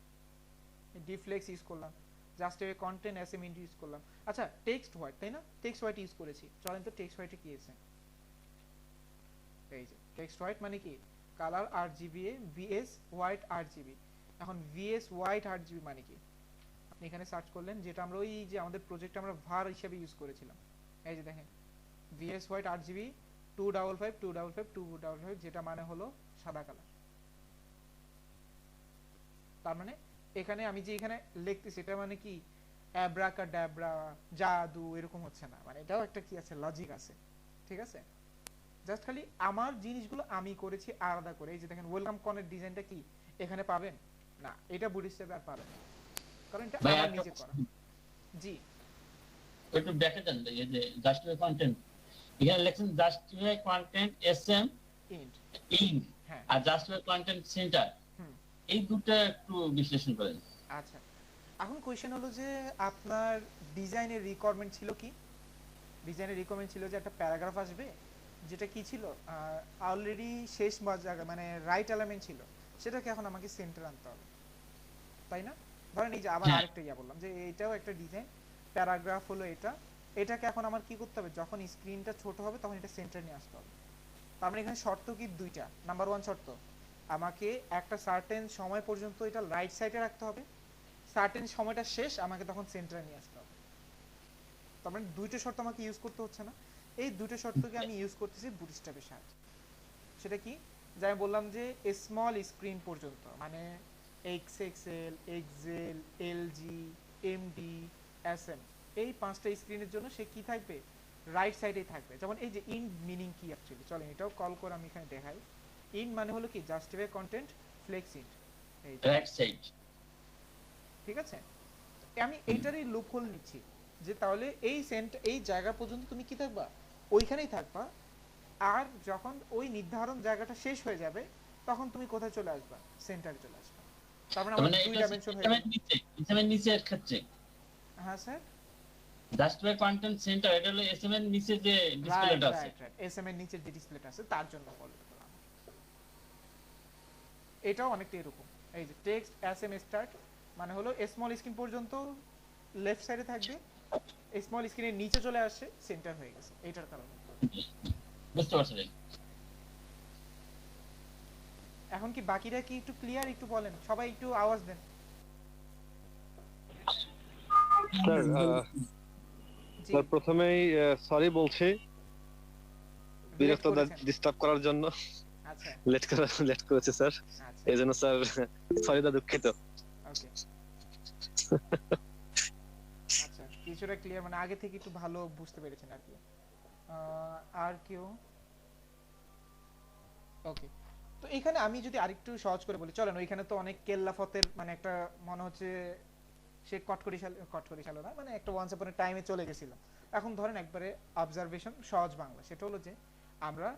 ডিফ্লেক্স ইউজ করলাম, জাস্টিফাই কন্টেন্ট এসএম ইউজ করলাম। আচ্ছা টেক্সট হোয়াইট, তাই না? টেক্সট হোয়াইট ইউজ করেছি, চলেন তো টেক্সট হোয়াইটে কি আছে, এই যে টেক্সট হোয়াইট মানে কি colour RGB vs white RGB. এখন ভিএস হোয়াইট আরজিবি মানে কি, আপনি এখানে সার্চ করলেন, যেটা আমরা ওই যে আমাদের প্রজেক্টে আমরা var হিসেবে ইউজ করেছিলাম, এই যে দেখেন ভিএস হোয়াইট আরজিবি 255 যেটা মানে হলো সাদা কালার। তার মানে এখানে আমি যে এখানে লিখতেছি এটা মানে কি অ্যাব্রাকাডাব্রা জাদু এরকম হচ্ছে না, মানে এটাও একটা কি আছে, লজিক আছে, ঠিক আছে? জাস্ট খালি আমার জিনিসগুলো আমি করেছি আলাদা করে। এই যে দেখেন ওয়েলকাম কনের ডিজাইনটা কি এখানে পাবেন না, এটা বুটস্ট্র্যাপে আর পাবেন না, কারণ এটা আমার নিজে করা। জি একটু দেখে দেন এই যে জাস্টিফাই কন্টেন্ট, এখানে লেখেন justify content SM int, int হ্যাঁ, আর জাস্টিফাই কন্টেন্ট সেন্টার, এই দুটো একটু বিশ্লেষণ করেন। আচ্ছা এখন কোশ্চেন হলো যে আপনার ডিজাইনের রিকোয়ারমেন্ট ছিল কি, ডিজাইনের রিকোয়ারমেন্ট ছিল যে একটা প্যারাগ্রাফ আসবে, যেটা কি ছিল অলরেডি শেষ জায়গা মানে রাইট এলিমেন্ট ছিল, সেটাকে এখন আমাকে সেন্টার আনতে হবে, তাই না? ধরেন এই যে আবার আরেকটা ইয়া বললাম যে এইটাও একটা ডিজাইন, প্যারাগ্রাফ হলো এটা, এটাকে এখন আমার কি করতে হবে, যখন স্ক্রিনটা ছোট হবে তখন এটা সেন্টার নিয়ে আসতে হবে। তার মানে এখানে শর্ত কি দুইটা, নাম্বার 1 শর্ত আমাকে একটা সার্টেন সময় পর্যন্ত এটা রাইট সাইডে রাখতে হবে, সার্টেন সময়টা শেষ আমাকে তখন সেন্টারে নিয়ে আসতে হবে। তার মানে দুইটা শর্ত আমাকে ইউজ করতে হচ্ছে না, এই দুটো শর্তকে আমি ইউজ করতেছি বুটস্ট্র্যাপের সাহায্যে। সেটা কি, যে আমি বললাম যে স্মল স্ক্রিন পর্যন্ত, মানে এক্সএক্সএল, এক্সেল, এলজি, এমডি, এসএম, এই 5টা স্ক্রিনের জন্য সে কি থাকবে, রাইট সাইডেই থাকবে। যেমন এই যে ইন মিনিং কি অ্যাকচুয়ালি, চলেন এটাও কল করে আমি এখানে দেখাই। ইন মানে হলো কি জাস্টিফাই কন্টেন্ট ফ্লেক্স ইন্ট, এই রাইট সাইড, ঠিক আছে? আমি এইটারই লুপহোল নিচ্ছি যে তাহলে এই জায়গা পর্যন্ত তুমি কি থাকবা, ওইখানেই থাকবা, আর যখন ওই নির্ধারণ জায়গাটা শেষ হয়ে যাবে তখন তুমি কোথায় চলে আসবা, সেন্টারে চলে আসবা। তার মানে আমাদের দুই ডাইমেনশন হয়ে গেল। এসএম এর নিচের ক্ষেত্রে হ্যাঁ স্যার, জাস্টিফাই কন্টেন্ট সেন্টার এটা হলো এসএম এর নিচে যে ডিসপ্লেটা আছে, এসএম এর নিচে যে ডিসপ্লেটা আছে তার জন্য কল করলাম। এটাও অনেকটা এরকম, এই যে টেক্সট এসএম স্টার্ট মানে হলো স্মল স্ক্রিন পর্যন্ত লেফট সাইডে থাকবে, স্মল স্ক্রিনের নিচে চলে আসে সেন্টার হয়ে গেছে, এইটার কারণে। বুঝতে পারছেন? এখন কি বাকিরা কি একটু ক্লিয়ার, একটু বলেন সবাই, একটু আওয়াজ দেন স্যার। জি স্যার প্রথমেই সরি বলছি, বিরক্ত করেছেন। ডিস্টার্ব করার জন্য আচ্ছা লেট করেছে স্যার, আচ্ছা এই জন্য স্যার সরি দা, দুঃখিত। ওকে আচ্ছা কিছুটা ক্লিয়ার, মানে আগে থেকে একটু ভালো বুঝতে পেরেছেন আর কি। আর কেউ? ওকে, তো এখানে আমি যদি আরেকটু সহজ করে বলি, চলেন ওইখানে তো অনেক কেল্লাফতের মানে একটা মনে হচ্ছে সে কটকরি সাল না, মানে একটা ওয়ান্স আপন এ টাইমে চলে গেছিলাম। এখন ধরেন একবারে অবজারভেশন সহজ বাংলা, সেটা হলো যে আমরা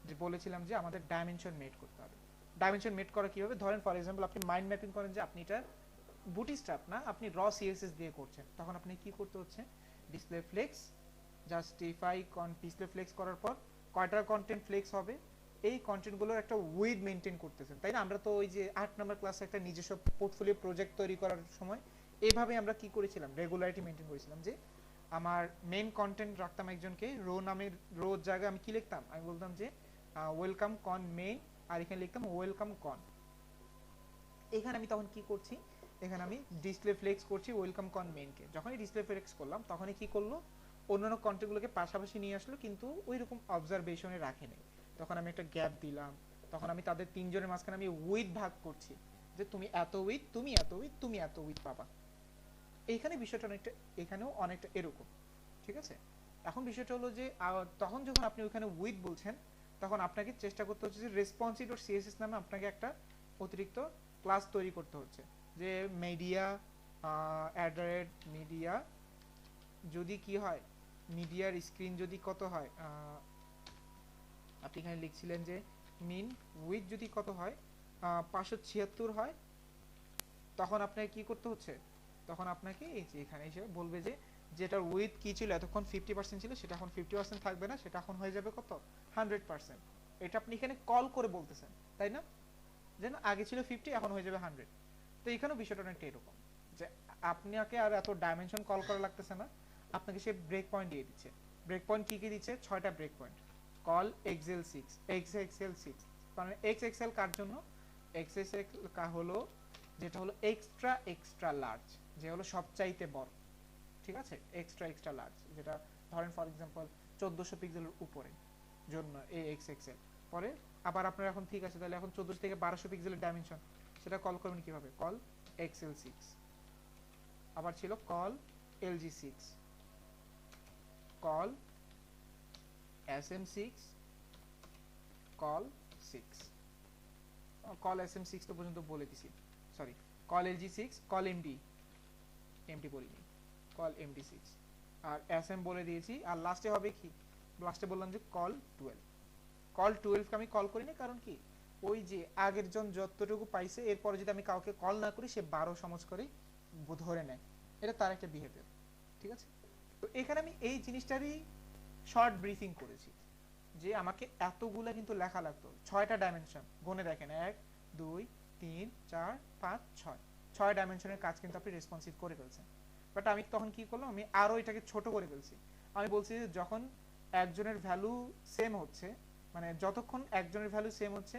যে বলেছিলাম যে আমাদের ডাইমেনশন মেট করতে হবে। ডাইমেনশন মেট করা কিভাবে, ধরেন ফর এক্সাম্পল আপনি মাইন্ড ম্যাপিং করেন যে আপনি এটা বুটস্ট্র্যাপ না, আপনি র সিএসএস দিয়ে করছেন, তখন আপনি কি করতে হচ্ছে, display flakes justify display flakes করার পর কয়টা কন্টেন্ট ফ্লেক্স হবে, এই কন্টেন্টগুলোর একটা উইড মেনটেন করতেছেন, তাই না? আমরা তো ওই যে 8 নম্বর ক্লাসে একটা নিজস্ব পোর্টফোলিও প্রজেক্ট তৈরি করার সময় এইভাবে আমরা কি করেছিলাম, রেগুলারিটি মেনটেন করেছিলাম, যে আমার মেইন কন্টেন্ট রাখতাম একজনকে, রো নামের রোর জায়গায় আমি কি লিখতাম, আমি বলতাম যে ওয়েলকাম কন মেইন, আর এখানে লিখতাম ওয়েলকাম কন। এখানে আমি তখন কি করছি, এখানে আমি ডিসপ্লে ফ্লেক্স করছি ওয়েলকাম কন মেইনকে, যখনই ডিসপ্লে ফ্লেক্স করলাম তখনই কি করলো, অন্যান্য কন্টেন্টগুলোকে পাশাপাশি নিয়ে আসলো কিন্তু ওই রকম অবজারভেশনে রাখেনি। তখন আমি একটা গ্যাপ দিলাম, তখন আমি তাদের তিনজনের মাঝখানে আমি উইথ ভাগ করছি, যে তুমি এত উইথ, তুমি এত উইথ, তুমি এত উইথ পাবা। এইখানে বিষয়টা অনেকটা, এখানেও অনেকটা এরকম, ঠিক আছে? এখন বিষয়টা হলো যে তখন যখন আপনি ওইখানে উইথ বলছেন, তখন আপনাকে চেষ্টা করতে হচ্ছে যে রেসপন্সিভ ডট সিএসএস নামে আপনাকে একটা অতিরিক্ত ক্লাস তৈরি করতে হচ্ছে, যে মিডিয়া মিডিয়া যদি কি হয়, মিডিয়ার স্ক্রিন যদি কত হয়, আপনি এখানে লিখছিলেন যে মিন উইথ যদি কত হয় 576 হয়, তখন আপনাকে কি করতে হচ্ছে, তখন আপনাকে এই যে এখানে এসে বলবে যে যেটার উইথ কি ছিল এতক্ষণ 50% ছিল, সেটা এখন 50% থাকবে না, সেটা এখন হয়ে যাবে কত 100%। এটা আপনি এখানে কল করে বলতেছেন, তাই না? যে না আগে ছিল 50 এখন হয়ে যাবে 100। তো এখানেও বিষয়টা অনেকটা এরকম, যে আপনাকে আর এত ডাইমেনশন কল করা লাগতেছে না, আপনাকে সে ব্রেক পয়েন্ট দিয়ে দিচ্ছে। ব্রেক পয়েন্ট কি কি দিচ্ছে, 6টা break point. Col XL 6, XL 6, মানে এক্সেল কার জন্য, এক্সেল হলো যেটা হলো এক্সট্রা লার্জ, যে হলো সবচাইতে বড়, ঠিক আছে? এক্সট্রা লার্জ, যেটা ধরেন ফর এক্সাম্পল 1400 পিক্সেলের উপরে জন্য এই এক্সেল। পরে আবার আপনার এখন ঠিক আছে, তাহলে এখন 1400 থেকে 1200 পিক্সেলের ডাইমেনশন, সেটা কল করবেন কিভাবে, কল এক্সেল 6। আবার ছিল call LG 6, call SM 6, call 6, call SM 6 তো পর্যন্ত বলে দিছি, sorry call LG 6, call MD বলিনি, কল এমডি 6 আর এসএম বলে দিয়েছি। আর লাস্টে হবে কি, লাস্টে বললাম যে কল 12। কল 12 কে আমি কল করিনি, কারণ কি ওই যে আগের জন যতটুকু পাইছে এরপরে যদি আমি কাউকে কল না করি সে 12 সমাজ করে ধরে নেয়, এটা তার একটা বিহেভিয়ার, ঠিক আছে? তো এখানে আমি এই জিনিসটারই শর্ট ব্রিফিং করেছি, যে আমাকে এতগুলা কিন্তু লেখা লাগতো, 6টা ডাইমেনশন গুনে দেখেন, 1 2 3 4 5 6, 6 ডাইমেনশনের কাজ কিন্তু আপনি রেসপন্সিভ করে ফেলছেন। বাট আমি তখন কি করলাম, আমি আরো এটাকে ছোট করে ফেলছি। আমি বলছি যে যখন একজনের ভ্যালু সেম হচ্ছে, মানে যতক্ষণ একজনের ভ্যালু সেম হচ্ছে,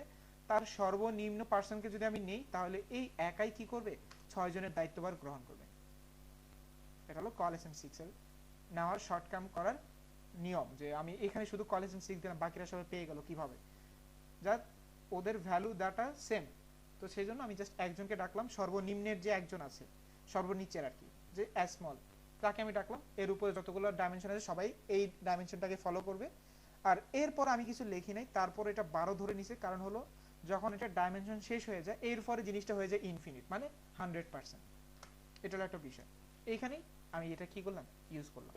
তার সর্বনিম্ন পার্সনকে যদি আমি নেই, তাহলে এই একাই কি করবে, 6 জনের দায়িত্বভার গ্রহণ করবে। এটা হলো কল এসএম 6 এর নেওয়ার শর্ট কাম করার নিয়ম, যে আমি এখানে শুধু কল এসএম 6 দিলাম, বাকিরা সবাই পেয়ে গেল কিভাবে, যা ওদের ভ্যালু ডাটা সেম। তো সেই জন্য আমি জাস্ট একজনকে ডাকলাম, সর্বনিম্নের যে একজন আছে, সর্বনিচের আর কি, যে স্মল, তাকে আমি ডাকলাম। এর উপরে যতগুলো ডাইমেনশন আছে সবাই এই ডাইমেনশনটাকে ফলো করবে। আর এরপর আমি কিছু লিখি নাই, তারপর এটা 12 ধরে নিছে, কারণ হলো যখন এটা ডাইমেনশন শেষ হয়ে যায় এরপরে জিনিসটা হয়ে যায় ইনফিনিট, মানে 100%। এটা হলো একটা বিষয়, এইখানেই আমি এটা কি করলাম, ইউজ করলাম।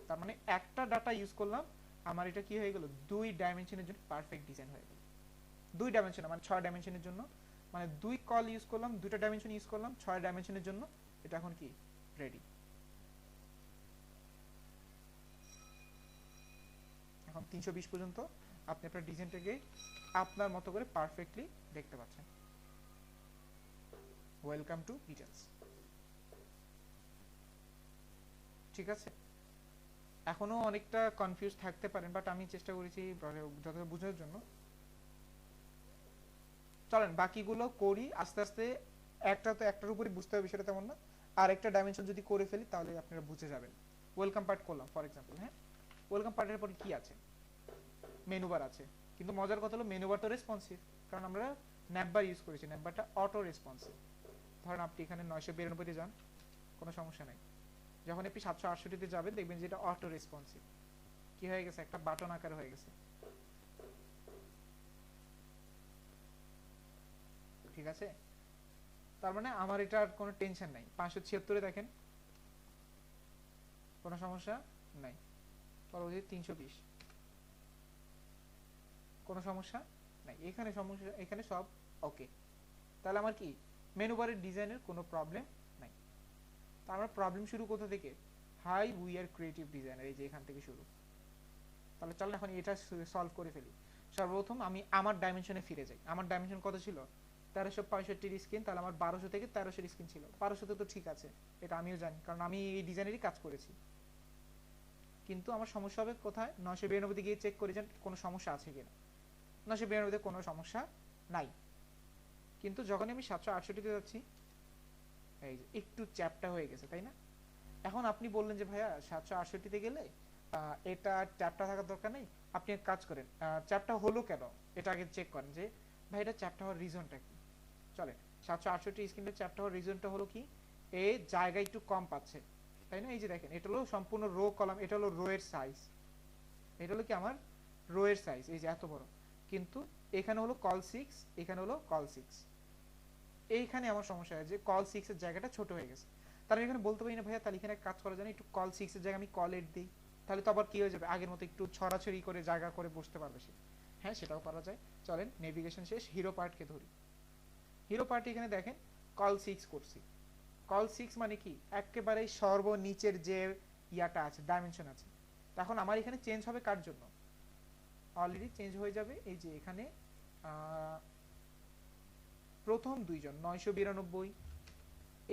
তার মানে একটা ডাটা ইউজ করলাম, আমার এটা কি হয়ে গেল, 2 ডাইমেনশনের জন্য পারফেক্ট ডিজাইন হয়ে গেল। 2 ডাইমেনশন মানে 6 ডাইমেনশনের জন্য, মানে 2 কল ইউজ করলাম, 2টা ডাইমেনশন ইউজ করলাম 6 ডাইমেনশনের জন্য, এটা এখন কি রেডি। এখন 320 পর্যন্ত আপনি আপনার ডিজাইনটাকে আপনার মতো করে পারফেক্টলি দেখতে পাচ্ছেন। ওয়েলকাম টু ডিটেইলস, ঠিক আছে? এখনো অনেকটা কনফিউজ থাকতে পারেন, বাট আমি চেষ্টা করেছি যতটা বোঝার জন্য। চলেন বাকিগুলো করি আস্তে আস্তে, একটা তো একটার উপরই বুঝতে হবে বিষয়টা তেমন না, আর একটা ডাইমেনশন যদি করে ফেলি তাহলে আপনারা বুঝে যাবেন। ওয়েলকাম পার্ট করলাম ফর এক্সাম্পল, হ্যাঁ ওয়েলকাম পার্টের পরে কি আছে, মেনু বার আছে, কিন্তু মজার কথা হলো মেনু বারটা রেসপন্সিভ, কারণ আমরা ন্যাপবার ইউজ করেছি, ন্যাপবারটা অটো রেসপন্সিভ। ধরেন আপনি এখানে 992 তে যান, কোনো সমস্যা নাই, যখন আপনি 768 তে যাবেন দেখবেন যে এটা অটো রেসপন্সিভ কি হয়ে গেছে, একটা বাটন আকার হয়ে গেছে। ঠিক আছে, তার মানে আমার এটা আর কোনো টেনশন নাই। 576 দেখেন কোনো সমস্যা নাই, পরবর্তী 320 কোনো সমস্যা নাই, এখানে সমস্যা, এখানে সব ওকে। তাহলে আমার কি মেনু বারের ডিজাইনের কোনো প্রবলেম নাই। তো আমার প্রবলেম শুরু কোথা থেকে, hi we are creative designer, এই যে এখান থেকে শুরু। তাহলে চল এখন এটা সলভ করে ফেলি। সর্বপ্রথম আমি আমার ডাইমেনশনে ফিরে যাই। আমার ডাইমেনশন কত ছিল, 1365 স্ক্রিন, তাহলে আমার 1200 থেকে 1300 স্ক্রিন ছিল। 1200 তো ঠিক আছে, এটা আমিও জানি, কারণ আমি এই ডিজাইনেরই কাজ করেছি। কিন্তু আমার সমস্যা হবে কোথায়, 992 গিয়ে চেক করে যান কোনো সমস্যা আছে কিনা। 992 কোনো সমস্যা নাই, কিন্তু যখন আমি 768 তে যাচ্ছি, এই যে একটু চ্যাপটা হয়ে গেছে, তাই না? এখন আপনি বললেন যে ভাইয়া 768 তে গেলে এটা চ্যাপটা থাকার দরকার নেই, আপনি এক কাজ করেন, চ্যাপটা হলো কেন এটা আগে চেক করেন, যে ভাই এটা চ্যাপটা হওয়ার রিজনটা কি। চলে 768 স্ক্রিনে চ্যাপটা হওয়ার রিজনটা হলো কি, এই জায়গা একটু কম পাচ্ছে, তাই না? এই যে দেখেন এটা হলো সম্পূর্ণ রো কলাম, এটা হলো রো এর সাইজ, এটা হলো কি আমার রো এর সাইজ, এই যে এত বড়, কিন্তু এখানে হলো কল 6, এখানে হলো কল 6, এইখানে আমার সমস্যা হয় যে কল 6 এর জায়গাটা ছোট হয়ে গেছে। তার এখানে বলতে পারি না ভাইয়া তাহলে এখানে কাজ করা যায় না, একটু কল 6 এর জায়গায় আমি কল 8 দিই, তাহলে তো আবার কি হয়ে যাবে, আগের মতো একটু ছড়াছড়ি করে জায়গা করে বসতে পারবে সে। হ্যাঁ, সেটাও করা যায়। চলেন নেভিগেশন শেষ, হিরো পার্টকে ধরি। হিরো পার্ট এখানে দেখেন কল 6 করছি। কল 6 মানে কি, একেবারে সর্বনিচের যে ইয়াটা আছে, ডাইমেনশন আছে। এখন আমার এখানে চেঞ্জ হবে কার জন্য, অলরেডি চেঞ্জ হয়ে যাবে এই যে এখানে প্রথম দুইজন 992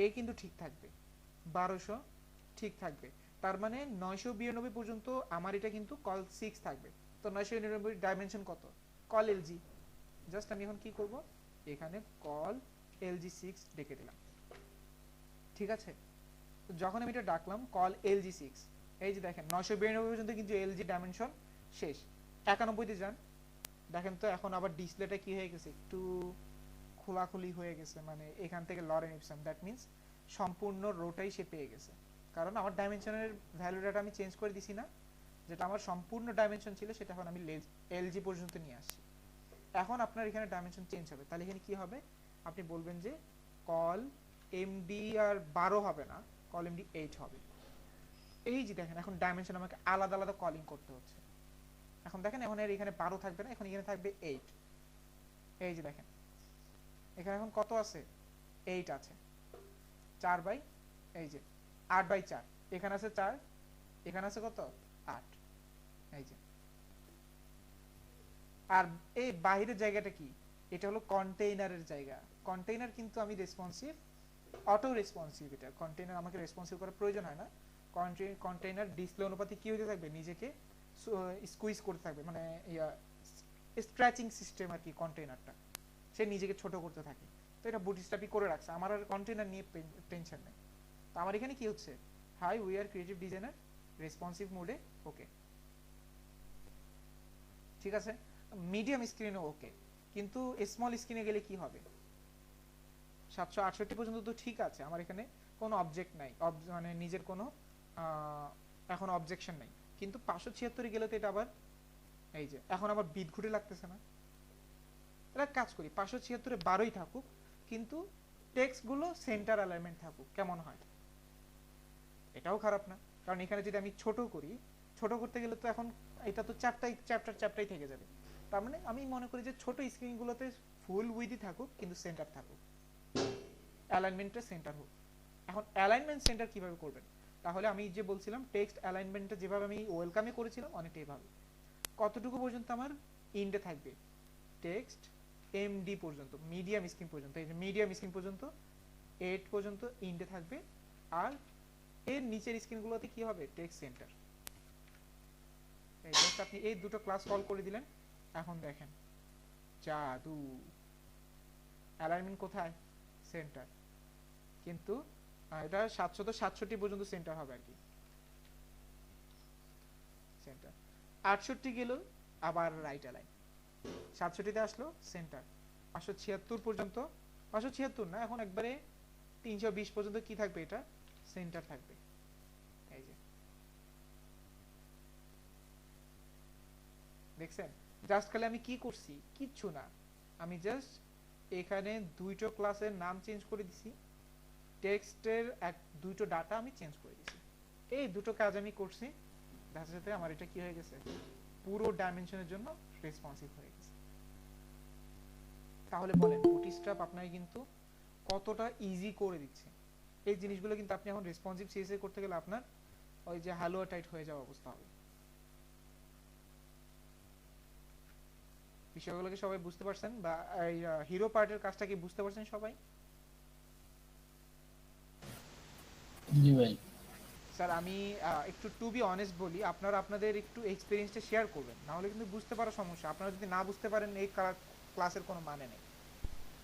এ কিন্তু ঠিক থাকবে, 1200 ঠিক থাকবে, তার মানে 992 পর্যন্ত আমার এটা কিন্তু কল 6 থাকবে। তো 999 ডাইমেনশন কত, কল এলজি, জাস্ট আমি এখন কি করব, এখানে কল এলজি 6 ডেকে দিলাম। ঠিক আছে, তো যখন আমি এটা ডাকলাম কল এলজি 6, এই যে দেখেন 992 পর্যন্ত কিন্তু এলজি ডাইমেনশন শেষ। 91 তে যান, দেখেন তো এখন আবার ডিসপ্লেটা কি হয়ে গেছে, একটু খোলাখুলি হয়ে গেছে, মানে এখান থেকে লরেন ইপসন, দ্যাট মিন্স সম্পূর্ণ রোটাই সে পেয়ে গেছে, কারণ আমার ডাইমেনশনের ভ্যালুটা আমি চেঞ্জ করে দিছি না, যেটা আমার সম্পূর্ণ ডাইমেনশন ছিল সেটা এখন আমি এলজি পর্যন্ত নিয়ে আসছি। এখন আপনার এখানে ডাইমেনশন চেঞ্জ হবে, তাহলে এখানে কি হবে, আপনি বলবেন যে কল এমডি আর 12 হবে না, কল এমডি 8 হবে। এই যে দেখেন এখন ডাইমেনশন আমাকে আলাদা আলাদা কলিং করতে হচ্ছে। এখন দেখেন এখন এর এখানে 12 থাকবে না, এখন এখানে থাকবে 8। এই যে দেখেন এখানে এখন কত আছে, 8 আছে, 4 বাই এই যে 8 বাই 4, এখানে আছে 4, এখানে আছে কত 8, এই যে। আর এই বাহিরের জায়গাটা কি, এটা হলো কন্টেইনারের জায়গা। কন্টেইনার কিন্তু আমি রেসপন্সিভ, অটো রেসপন্সিভ, এটা কন্টেইনার আমাকে রেসপন্সিভ করার প্রয়োজন হয় না। কন্টেইনার ডিসপ্লে অনুপাতে কি হতে থাকবে, নিজেকে স্কুইজ করতে থাকবে, মানে স্ক্র্যাচিং সিস্টেম আর কি কন্টেইনারটা, সে নিজেকে ছোট করতে থাকে। তো এটা বুটস্ট্র্যাপই করে রাখছে, আমার আর কন্টেইনার নিয়ে টেনশন নেই। তো আমার এখানে কি হচ্ছে, hi we are creative designer responsive মোডে ওকে, ঠিক আছে। মিডিয়াম স্ক্রিনে ওকে, কিন্তু স্মল স্ক্রিনে গেলে কি হবে, 768 পর্যন্ত তো ঠিক আছে, আমার এখানে কোনো অবজেক্ট নাই, মানে নিজের কোনো এখন অবজেকশন নাই, কিন্তু 576 গেলে তো এটা আবার এই যে এখন আবার বিট ঘুরে লাগতেছে না। এটা কাজ করি 576 12ই থাকুক, কিন্তু টেক্সট গুলো সেন্টার অ্যালাইনমেন্ট থাকুক, কেমন হয়, এটাও খারাপ না, কারণ এখানে যদি আমি ছোট করি, ছোট করতে গেলে তো এখন এটা তো চ্যাপ্টারই থেকে যাবে। তার মানে আমি মনে করি যে ছোট স্ক্রিন গুলোতে ফুল উইডই থাকুক, কিন্তু সেন্টার থাকুক, অ্যালাইনমেন্টটা সেন্টার হোক। এখন অ্যালাইনমেন্ট সেন্টার কিভাবে করবেন, তাহলে আমি যে বলছিলাম টেক্সট অ্যালাইনমেন্টটা যেভাবে আমি ওয়েলকামে করেছিলাম অনেকটা এইভাবে। কতটুকু পর্যন্ত আমার ইন্ডে থাকবে, টেক্সট এমডি পর্যন্ত, মিডিয়াম স্ক্রিন পর্যন্ত, এই যে মিডিয়াম স্ক্রিন পর্যন্ত 8 পর্যন্ত ইন্ডে থাকবে, আর এর নিচের স্ক্রিনগুলোতে কি হবে, টেক্সট সেন্টার। এই জাস্ট আপনি এই দুটো ক্লাস কল করে দিলেন, এখন দেখেন জাদু, অ্যালাইনমেন্ট কোথায়, সেন্টার, কিন্তু এটা 767 পর্যন্ত সেন্টার হবে আর কি, সেন্টার 68 গেল আবার রাইট অ্যালাইন। 67 তে আসলো সেন্টার, 576 পর্যন্ত, 576 না, এখন একবারে 320 পর্যন্ত কি থাকবে, এটা সেন্টার থাকবে। এই যে দেখছেন, জাস্ট খালি আমি কি করছি, কিচ্ছু না, আমি জাস্ট এখানে দুইটো ক্লাসের নাম চেঞ্জ করে দিছি, টেক্সটের দুইটো ডাটা আমি চেঞ্জ করে দিছি, এই দুটো কাজ আমি করছি, তার সাথে আমার এটা কি হয়ে গেছে, পুরো ডাইমেনশনের জন্য রেসপন্সিভ হয়ে গেছে। তাহলে বলেন বুটস্ট্র্যাপ আপনাকে কিন্তু কতটা ইজি করে দিচ্ছে। এই জিনিসগুলো কিন্তু আপনি এখন রেসপন্সিভ সিএসএস করতে গেলে আপনার ওই যে হালুয়া টাইট হয়ে যাওয়া অবস্থা হবে। বিষয়গুলোকে সবাই বুঝতে পারছেন, বা এই হিরো পার্টের কাজটা কি বুঝতে পারছেন সবাই? জি ভাই। স্যার আমি একটু টু বি অনেস্ট বলি, আপনারা আপনাদের একটু এক্সপেরিয়েন্সটা শেয়ার করবেন, না হলে কিন্তু বুঝতে পারা সমস্যা। আপনারা যদি না বুঝতে পারেন এই ক্লাসের কোনো মানে নেই।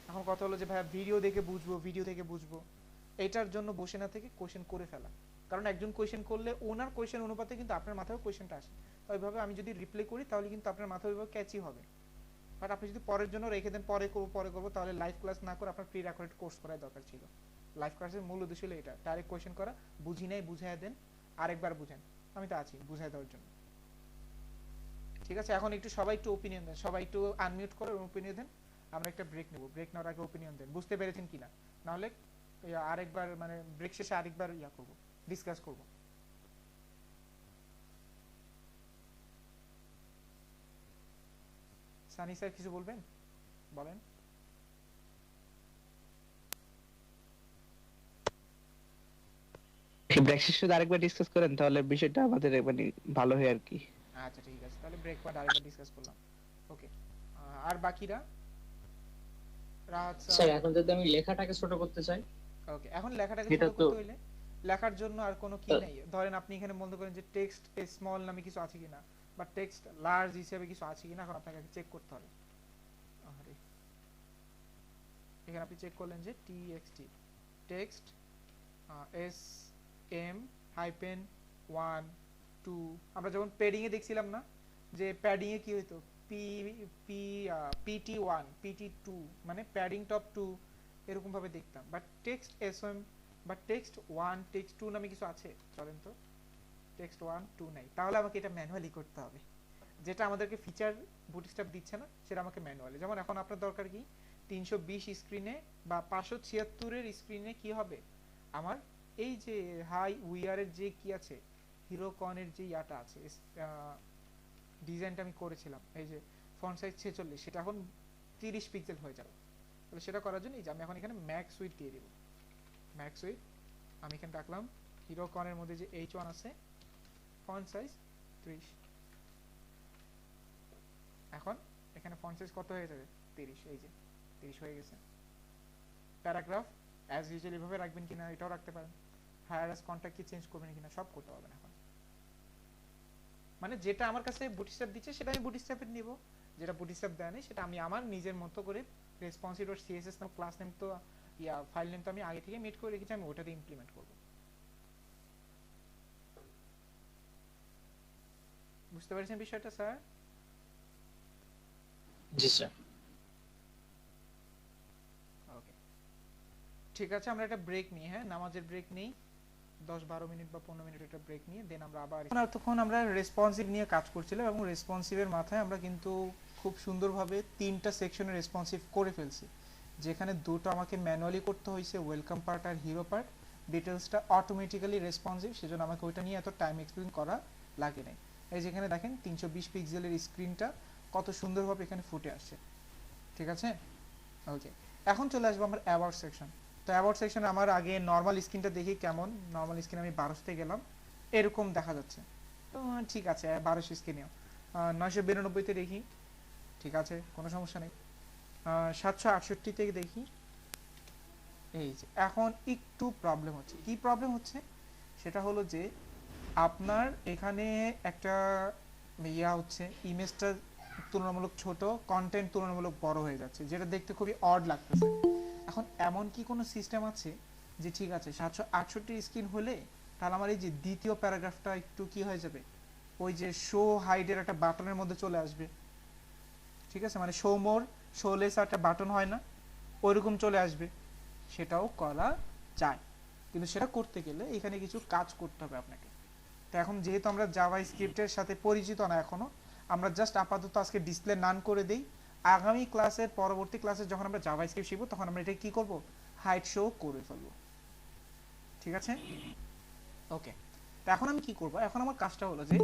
এখন কথা হলো যে ভাই ভিডিও দেখে বুঝবো, ভিডিও থেকে বুঝবো, এটার জন্য বসে না থেকে কোশ্চেন করে ফেলা। কারণ একজন কোশ্চেন করলে ওনার কোশ্চেন অনুপাতে কিন্তু আপনার মাথায় কোশ্চেনটা আসে, তো ওইভাবে আমি যদি রিপ্লে করি তাহলে কিন্তু আপনার মাথায় ওইভাবে ক্যাচি হবে। বাট আপনি যদি পরের জন্য রেখে দেন, পরে করবো, তাহলে লাইভ ক্লাস না করে আপনার প্রি রেকর্ডেড কোর্স করার দরকার ছিল। লাইভ ক্লাসের মূল উদ্দেশ্য হলো এটা, ডাইরেক্ট কোশ্চেন করা, বুঝি নাই বুঝাই দেন, আরেকবার বুঝেন, আমি তো আছি বুঝাই দেওয়ার জন্য। ঠিক আছে, এখন একটু সবাই একটু ওপিনিয়ন দেন, সবাই একটু আনমিউট করে ওপিনিয়ন দেন, আমরা একটা ব্রেক নেব, ব্রেক নেওয়ার আগে ওপিনিয়ন দেন, বুঝতে পেরেছেন কিনা, না হলে আরেকবার মানে ব্রেক শেষে আরেকবার করব, ডিসকাস করব। সানি স্যার কিছু বলবেন, বলেন। ব্রেক শেষে আরেকবার ডিসকাস করেন, তাহলে বিষয়টা আমাদের মানে ভালো হয় আর কি। আচ্ছা ঠিক আছে, তাহলে ব্রেক পর আরেকবার ডিসকাস করলাম। ওকে, আর বাকিরা? রাত স্যার এখন যদি আমি লেখাটাকে ছোট করতে চাই, ওকে, এখন লেখাটাকে এটা ছোট তো- করতে হইলে লেখার জন্য আর কোনো কি নাই, ধরেন আপনি এখানে বলতে করেন যে টেক্সট স্মল নামে কিছু আছে কিনা, বা টেক্সট লার্জ হিসেবে কিছু আছে কিনা, এখন আপনাকে চেক করতে হবে। আরে এখানে আপনি চেক করলেন যে TXT text S M hyphen 1 2, আমরা যখন প্যাডিং এ দেখছিলাম না যে প্যাডিং এ কি হইতো, পি পি পিটি 1 পিটি 2, মানে প্যাডিং টপ 2 এরকম ভাবে দেখতাম। বাট টেক্সট এসএম বা টেক্সট 1 টেক্সট 2 নামে কিছু আছে, চলেন তো, টেক্সট 1 2 নাই, তাহলে আমাকে এটা ম্যানুয়ালি করতে হবে, যেটা আমাদেরকে ফিচার বুটস্ট্র্যাপ দিচ্ছে না, সেটা আমাকে ম্যানুয়ালি। যেমন এখন আপনার দরকার কি, 320 স্ক্রিনে বা 576 এর স্ক্রিনে কি হবে, আমার এই যে হাই উইআর এর যে কি আছে, হিরো কনের যে ইয়াটা আছে, ডিজাইনটা আমি করেছিলাম, এই যে ফন্ট সাইজ 46, সেটা এখন 30 পিক্সেল হয়ে যাবে। তাহলে সেটা করার জন্য এই যে আমি এখন এখানে ম্যাক্স উইথ দিয়ে দেব, ম্যাক্স উইথ আমি এখানে রাখলাম, হিরো কনের মধ্যে যে H1 আছে, ফন্ট সাইজ 30, এখন এখানে ফন্ট সাইজ কত হয়ে যাবে, 30, এই যে 30 হয়ে গেছে। প্যারাগ্রাফ অ্যাজ ইউজুয়াল এভাবে রাখবেন কিনা এটাও রাখতে পারেন, হায়ার অ্যাজ কন্টাক্ট কি চেঞ্জ করবেন কিনা সব করতে পারবেন এখন। মানে যেটা আমার কাছে বুটস্ট্র্যাপ দিচ্ছে সেটা আমি বুটস্ট্র্যাপের নিব, যেটা বুটস্ট্র্যাপ দেয় না সেটা আমি আমার নিজের মতো করে রেসপন্সিভ ডট সিএসএস নাম ক্লাস নেম তো ফাইল নেম তো আমি আগে থেকে মেড করে রেখেছি, আমি ওটাতে ইমপ্লিমেন্ট করব। বুঝতে পারছেন বিষয়টা স্যার? জি স্যার। ওকে ঠিক আছে, আমরা একটা ব্রেক নিই, হ্যাঁ নামাজের ব্রেক নেই, 10-12 মিনিট বা 15 মিনিট একটা ব্রেক নিয়ে দেন আমরা আবার। তখন আমরা রেসপন্সিভ নিয়ে কাজ করছিলাম এবং রেসপন্সিভের মাথায় আমরা কিন্তু খুব সুন্দরভাবে 3টা সেকশনে রেসপন্সিভ করে ফেলছি, যেখানে দুটো আমাকে ম্যানুয়ালি করতে হয়েছে, ওয়েলকাম পার্ট আর হিরো পার্ট। ডিটেলসটা অটোমেটিক্যালি রেসপন্সিভ, সেজন্য আমাকে ওইটা নিয়ে এত টাইম এক্সপ্লেইন করা লাগে নাই। এই যেখানে দেখেন 320 পিক্সেলের স্ক্রিনটা কত সুন্দরভাবে এখানে ফুটে আসছে, ঠিক আছে। ওকে, এখন চলে আসবো আমার অ্যাবাউট সেকশন। তো অ্যাবাউট সেকশনে আমার আগে নর্মাল স্ক্রিনটা দেখি কেমন, নর্মাল স্ক্রিন আমি 1200 গেলাম, এরকম দেখা যাচ্ছে, তো ঠিক আছে 1200 স্ক্রিনেও 992 তে দেখি, ঠিক আছে কোনো সমস্যা নেই। 768 তে দেখি, এই যে এখন একটু প্রবলেম হচ্ছে। কি প্রবলেম হচ্ছে সেটা হলো যে আপনার এখানে একটা ইয়া হচ্ছে, ইমেজটা তুলনামূলক ছোট, কন্টেন্ট তুলনামূলক বড় হয়ে যাচ্ছে, যেটা দেখতে খুবই অড লাগতেছে। এখন এমন কি কোনো সিস্টেম আছে যে ঠিক আছে 768 স্ক্রিন হলে তাহলে আমার এই যে দ্বিতীয় প্যারাগ্রাফটা একটু কি হয়ে যাবে, ওই যে শো হাইডের একটা বাটনের মধ্যে চলে আসবে, ঠিক আছে, মানে শো মোর শো লেস একটা বাটন হয় না, ওইরকম চলে আসবে, সেটাও করা যায়। কিন্তু সেটা করতে গেলে এখানে কিছু কাজ করতে হবে আপনাকে। তো এখন যেহেতু আমরা জাভা স্ক্রিপ্টের সাথে পরিচিত না এখনো, আমরা জাস্ট আপাতত আজকে ডিসপ্লে নান করে দেই। আগামী ক্লাসের পরবর্তী ক্লাসে যখন আমরা জাভা স্ক্রিপ্ট শিখবো তখন আমরা এটা কি করব, হাইড শো করে ফেলবো, ঠিক আছে? ওকে, তো এখন আমি কি করব, এখন আমার কাজটা হলো যে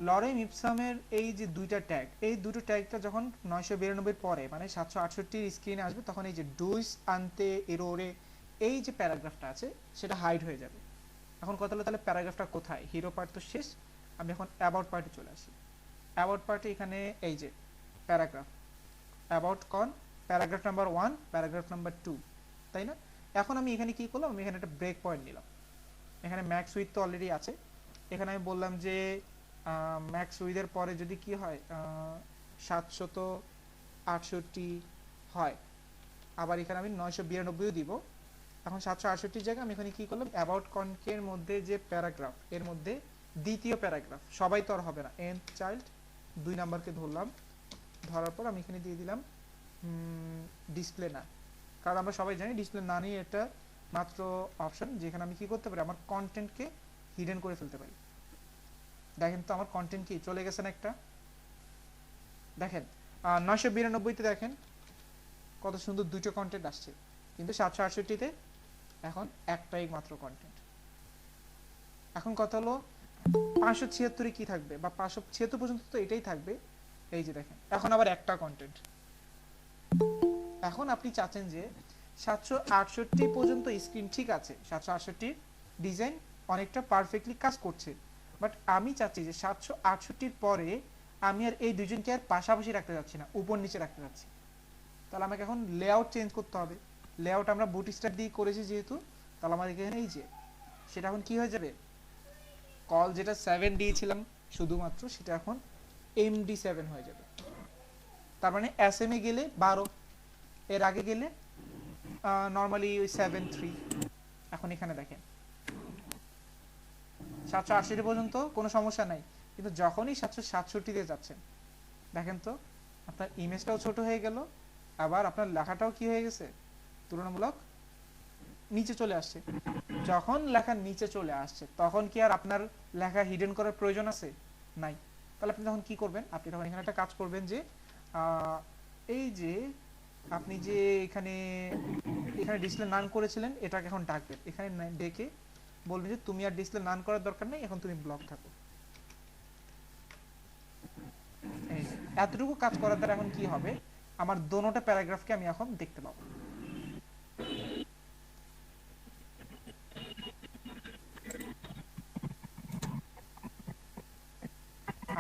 লরেম ইপসামের এই যে দুইটা ট্যাগ, এই দুটো ট্যাগটা যখন 992 পরে মানে 768 স্ক্রিনে আসবে, তখন এই যে ডুইস আনতে এরোরে এই যে প্যারাগ্রাফটা আছে সেটা হাইড হয়ে যাবে। এখন কথা হলো তাহলে প্যারাগ্রাফটা কোথায়, হিরো পার্ট তো শেষ, আমি এখন অ্যাবাউট পার্টে চলে আসি। অ্যাবাউট পার্টে এখানে এই যে প্যারাগ্রাফ, অ্যাবাউট কন প্যারাগ্রাফ নাম্বার 1 প্যারাগ্রাফ নাম্বার 2, তাই না? এখন আমি এখানে কি করলাম, আমি এখানে একটা ব্রেক পয়েন্ট নিলাম। এখানে ম্যাক্স উইথ তো অলরেডি আছে, এখানে আমি বললাম যে ম্যাক্স উইথের পরে যদি কি হয় 768 হয়, আবার এখানে আমি 992 দিব। এখন 768 জায়গায় আমি এখানে কি করলাম, অ্যাবাউট কনকের মধ্যে যে প্যারাগ্রাফ, এর মধ্যে দ্বিতীয় প্যারাগ্রাফ, সবাই তো আর হবে না, nth চাইল্ড 2 নাম্বারকে ধরলাম, ধরার পর আমি এখানে দিয়ে দিলাম ডিসপ্লে না, কারণ আমরা সবাই জানি ডিসপ্লে না নিয়ে এটা মাত্র অপশন যেখানে আমি কি করতে পারি, আমার কন্টেন্টকে হিডেন করে ফেলতে পারি। দেখেন তো আমার কন্টেন্ট কি চলে গেছে না একটা, দেখেন 992 তে দেখেন কত সুন্দর দুটো কন্টেন্ট আসছে, কিন্তু 768 তে এখন একটাই মাত্র কন্টেন্ট। এখন কথা হলো 576 কি থাকবে, বা 576 পর্যন্ত তো এটাই থাকবে, এই যে দেখেন এখন আবার একটা কন্টেন্ট। এখন আপনি চাচ্ছেন যে 768 পর্যন্ত স্ক্রিন ঠিক আছে, 768 ডিজাইন অনেকটা পারফেক্টলি কাজ করছে, বাট আমি চাচ্ছি যে 768 পরে আমি আর এই দুজনকে আর পাশাপাশি রাখতে যাচ্ছি না, উপর নিচে রাখতে যাচ্ছি। তাহলে আমাকে এখন লেআউট চেঞ্জ করতে হবে। লেআউট আমরা বুটস্ট্র্যাপ দিয়ে করেছি যেহেতু, তাহলে আমার এখানে এই যে সেটা এখন কি হয়ে যাবে, কল যেটা 7 দিয়েছিলাম শুধুমাত্র, সেটা এখন MD7 হয়ে যাবে। তার মানে SM এ গেলে 12, এর আগে গেলে নরমালি ওই 7-3। এখন এখানে দেখেন 768 পর্যন্ত কোনো সমস্যা নাই, কিন্তু যখনই 767 তে যাচ্ছেন দেখেন তো আপনার ইমেজটাও ছোট হয়ে গেল, আবার আপনার লেখাটাও কি হয়ে গেছে, তুলনামূলক নিচে চলে আসছে। যখন লেখা নিচে চলে আসছে তখন কি আর আপনার লেখা হিডেন করার প্রয়োজন আছে? নাই। তাহলে আপনি তখন কি করবেন, আপনি তখন এখানে একটা কাজ করবেন যে এই যে আপনি যে এখানে ডিসপ্লে নান করেছিলেন এটাকে এখন ডাকবেন, এখানে ডেকে বলবেন যে তুমি আর ডিসপ্লে নান করার দরকার নেই, এখন তুমি ব্লক থাকো। এতটুকু কাজ করার দ্বারা এখন কি হবে, আমার দোনোটা প্যারাগ্রাফকে আমি এখন দেখতে পাবো।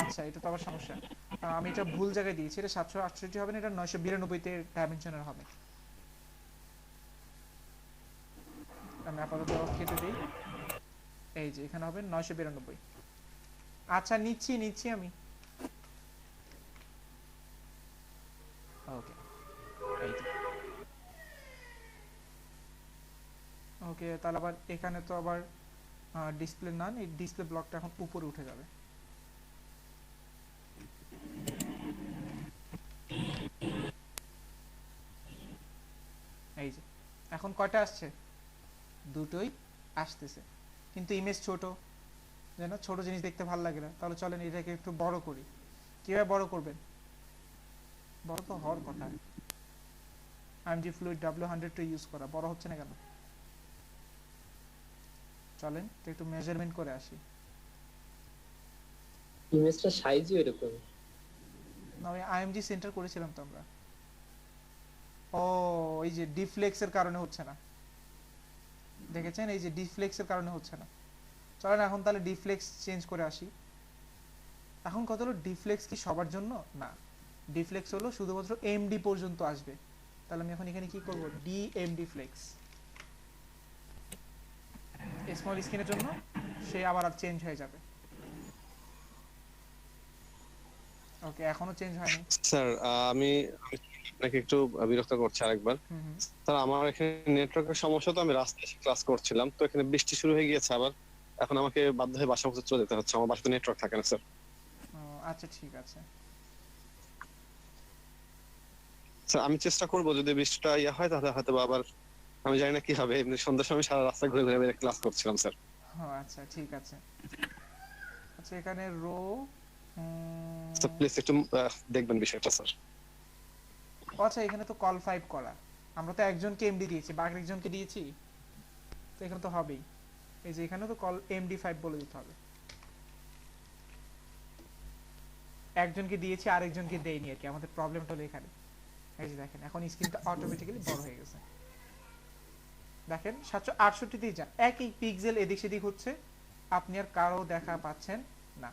আচ্ছা, এটা তো আবার সমস্যা, আমি এটা ভুল জায়গায় দিয়েছি, এটা 768 হবে না, এটা 992 তে ডাইমেনশনের হবে। আমি আপাতত কেটে দিই, এই যে এখানে হবে 992। আচ্ছা নিচ্ছি আমি, ওকে ওকে। তাহলে আবার এখানে তো আবার ডিসপ্লে নান, এই ডিসপ্লে ব্লকটা এখন উপরে উঠে যাবে। এই যে এখন কয়টা আসছে, দুটোই আসতেছে, কিন্তু ইমেজ ছোট, যেন ছোট জিনিস দেখতে ভালো লাগে না। তাহলে চলেন এটাকে একটু বড় করি। কিভাবে বড় করবেন, বড় তো হওয়ার কথা, IMG Fluid W100 ইউজ করা, বড় হচ্ছে না কেন? চলেন একটু মেজারমেন্ট করে আসি। ইমেজটা সাইজও এরকম না, ওই IMG সেন্টার করেছিলাম তো আমরা। ও এই যে ডিফ্লেক্সের কারণে হচ্ছে না, দেখেছেন এই যে ডিফ্লেক্সের কারণে হচ্ছে না। চলেন এখন তাহলে ডিফ্লেক্স চেঞ্জ করে আসি। এখন কত হলো, ডিফ্লেক্স কি সবার জন্য না, ডিফ্লেক্স হলো শুধুমাত্র MD পর্যন্ত আসবে। তাহলে আমি এখন এখানে কি করব, DMD ফ্লেক্স, স্মল স্ক্রিনের জন্য সে আবার আর চেঞ্জ হয়ে যাবে। ওকে, এখনো চেঞ্জ হয়নি স্যার। আমি আপনাকে একটু বিরক্ত করছি আরেকবার। স্যার আমার এখানে নেটওয়ার্কের সমস্যা, তো আমি রাস্তায় এসে ক্লাস করছিলাম, তো এখানে বৃষ্টি শুরু হয়ে গিয়েছে আবার, এখন আমাকে বাধ্য হয়ে বাসা পর্যন্ত চলে যেতে হচ্ছে, আমার বাসাতে নেটওয়ার্ক থাকে না স্যার। আচ্ছা ঠিক আছে। স্যার আমি চেষ্টা করব, যদি বৃষ্টিটা ইয়া হয় তাহলে হয়তো বা আবার, আমি জানি না কি হবে, এমনি সন্ধ্যার সময় সারা রাস্তা ঘুরে ঘুরে ক্লাস করছিলাম স্যার। ও আচ্ছা ঠিক আছে। আচ্ছা এখানে রো স্যার প্লিজ একটু দেখবেন বিষয়টা স্যার। আচ্ছা এখানে তো কল 5 করা, আমরা তো একজনকে এমডি দিয়েছি, বাকি একজনকে দিয়েছি, তো এখানে তো হবেই। এই যে এখানে তো কল এমডি 5 বলে দিতে হবে। একজনকে দিয়েছি আরেকজনকে দেইনি আর কি, আমাদের প্রবলেমটা হলো এখানে। এই যে দেখেন এখন স্ক্রিনটা অটোমেটিক্যালি বড় হয়ে গেছে। দেখেন 768 দিয়ে যান, একই পিক্সেল এদিক সেদিক হচ্ছে, আপনি আর কারো দেখা পাচ্ছেন না,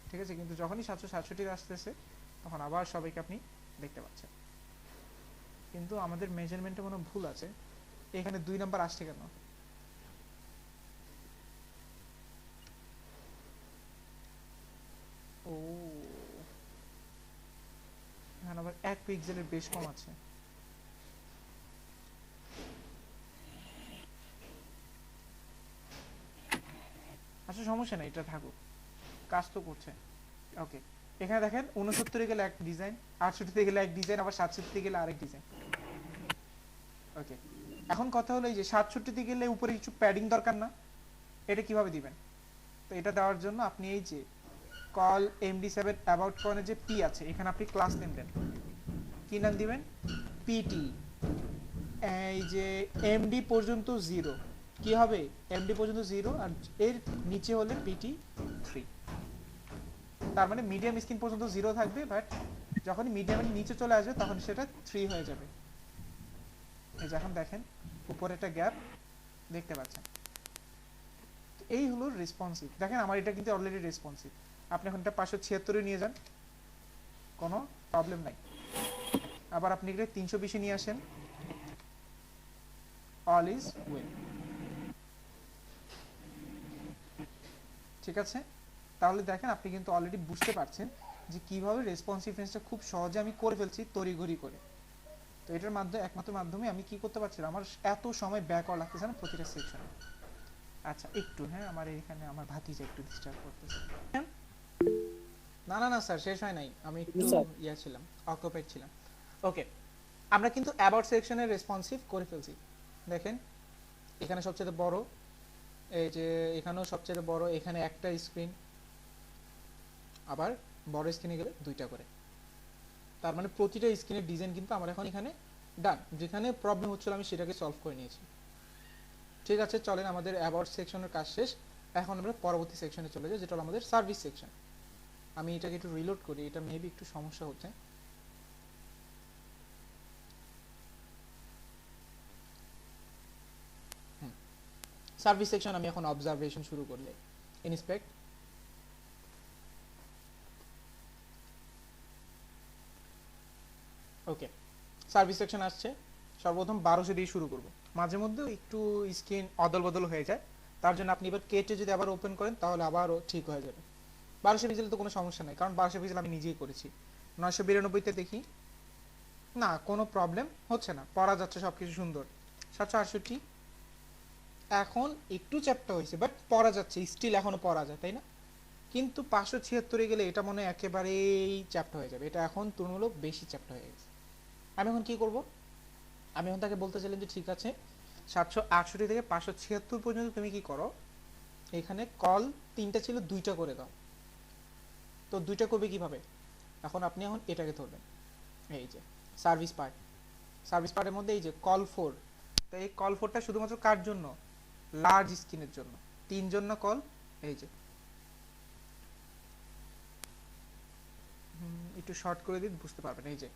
ঠিক আছে। কিন্তু যখনই 767 আসতেছে তখন আবার সবাইকে আপনি দেখতে পাচ্ছেন। কিন্তু আমাদের মেজারমেন্টে কোনো ভুল আছে, এখানে 2 নাম্বার আসছে কেন? ও এখানে আবার 1 পিক্সেলের বেশ কম আছে। আচ্ছা সমস্যা নাই, এটা থাকুক, কাজ তো করছে। ওকে এখানে দেখেন 69 গেলে এক ডিজাইন, 68 গেলে এক ডিজাইন, আবার 67 গেলে আরেক ডিজাইন। ওকে এখন কথা হলো এই যে 67 গেলে উপরে কিছু প্যাডিং দরকার না, এটা কিভাবে দিবেন? তো এটা দেওয়ার জন্য আপনি এই যে কল md7 অ্যাবাউট পয়েন্টে যে পি আছে, এখানে আপনি ক্লাস নেম দেন। কি নাম দিবেন? পিটি। এই যে এমডি পর্যন্ত 0 কি হবে? এমডি পর্যন্ত 0 আর এর নিচে হলে পিটি 3। তার মানে মিডিয়াম স্ক্রিন পর্যন্ত 0 থাকবে, বাট যখন মিডিয়ামের নিচে চলে আসবে তখন সেটা 3 হয়ে যাবে। এই যে এখন দেখেন উপরে একটা গ্যাপ দেখতে পাচ্ছেন। এই হলো রেসপন্সিভ। দেখেন আমার এটা কিন্তু অলরেডি রেসপন্সিভ। আপনি এখন এটা 576 এ নিয়ে যান, কোনো প্রবলেম নাই। আবার আপনি এটা 320 এ নিয়ে আসেন, অল ইজ ওয়েল। ঠিক আছে, তাহলে দেখেন আপনি কিন্তু অলরেডি বুঝতে পারছেন যে কিভাবে রেসপন্সিভনেসটা খুব সহজে আমি করে ফেলছি তড়িঘড়ি করে। তো এটার মাধ্যমে একমাত্র মাধ্যমে আমি কি করতে পারছি, আমার এত সময় ব্যয় করা লাগতেছে না প্রতিটা সেকশনে। আচ্ছা একটু হ্যাঁ, আমার এখানে আমার ভাতিজা একটু ডিস্টার্ব করতেছে। না না না স্যার শেষ হয় নাই, আমি একটু ইয়া ছিলাম, অকুপাইড ছিলাম। ওকে আমরা কিন্তু অ্যাবাউট সেকশনের রেসপন্সিভ করে ফেলছি। দেখেন এখানে সবচেয়ে বড়, এই যে এখানেও সবচেয়ে বড়, এখানে একটা স্ক্রিন, আবার বড় স্ক্রিনে গেলে 2টা করে। তার মানে প্রতিটা স্ক্রিনের ডিজাইন কিন্তু আমার এখন এখানে ডান। যেখানে প্রবলেম হচ্ছিল আমি সেটাকে সলভ করে নিয়েছি। ঠিক আছে চলেন, আমাদের অ্যাবাউট সেকশনের কাজ শেষ। এখন আমরা পরবর্তী সেকশনে চলে যাই, যেটা হলো আমাদের সার্ভিস সেকশন। আমি এটাকে একটু রিলোড করি, এটা মেবি একটু সমস্যা হচ্ছে। সার্ভিস সেকশন আমি এখন অবজারভেশন শুরু করলে ইন্সপেক্ট। ওকে সার্ভিস সেকশন আসছে। সর্বপ্রথম 1200 দিয়ে শুরু করব। মাঝে মধ্যে একটু স্ক্রিন অদল বদল হয়ে যায়, তার জন্য আপনি এবার কেটে যদি আবার ওপেন করেন তাহলে আবারও ঠিক হয়ে যাবে। 1200 পিক্সেল তো কোনো সমস্যা নাই, কারণ 1200 পিক্সেল আমি নিজেই করেছি। 992 তে দেখি, না কোনো প্রবলেম হচ্ছে না, পড়া যাচ্ছে সবকিছু সুন্দর। 768 এখন একটু চ্যাপ্টা হয়েছে, বাট পড়া যাচ্ছে, স্টিল এখনো পড়া যায় তাই না? কিন্তু 576 গেলে এটা মনে হয় একেবারেই চ্যাপ্টা হয়ে যাবে, এটা এখন তুলনামূলক বেশি চ্যাপ্টা হয়ে গেছে। আমি এখন কি করব? আমি এখন তাকে বলতে চাইলাম যে ঠিক আছে 768 থেকে 576 পর্যন্ত তুমি কি করো, এখানে কল 3টা ছিল 2টা করে দাও। তো 2টা করবে কিভাবে? এখন আপনি এখন এটাকে ধরবেন, এই যে সার্ভিস পার্ট। সার্ভিস পার্টের মধ্যে এই যে কল 4, তো এই কল 4টা শুধুমাত্র কার জন্য? লার্জ স্ক্রিনের জন্য। 3 জন না কল, এই যে একটু শর্ট করে দিন বুঝতে পারবেন। এই যে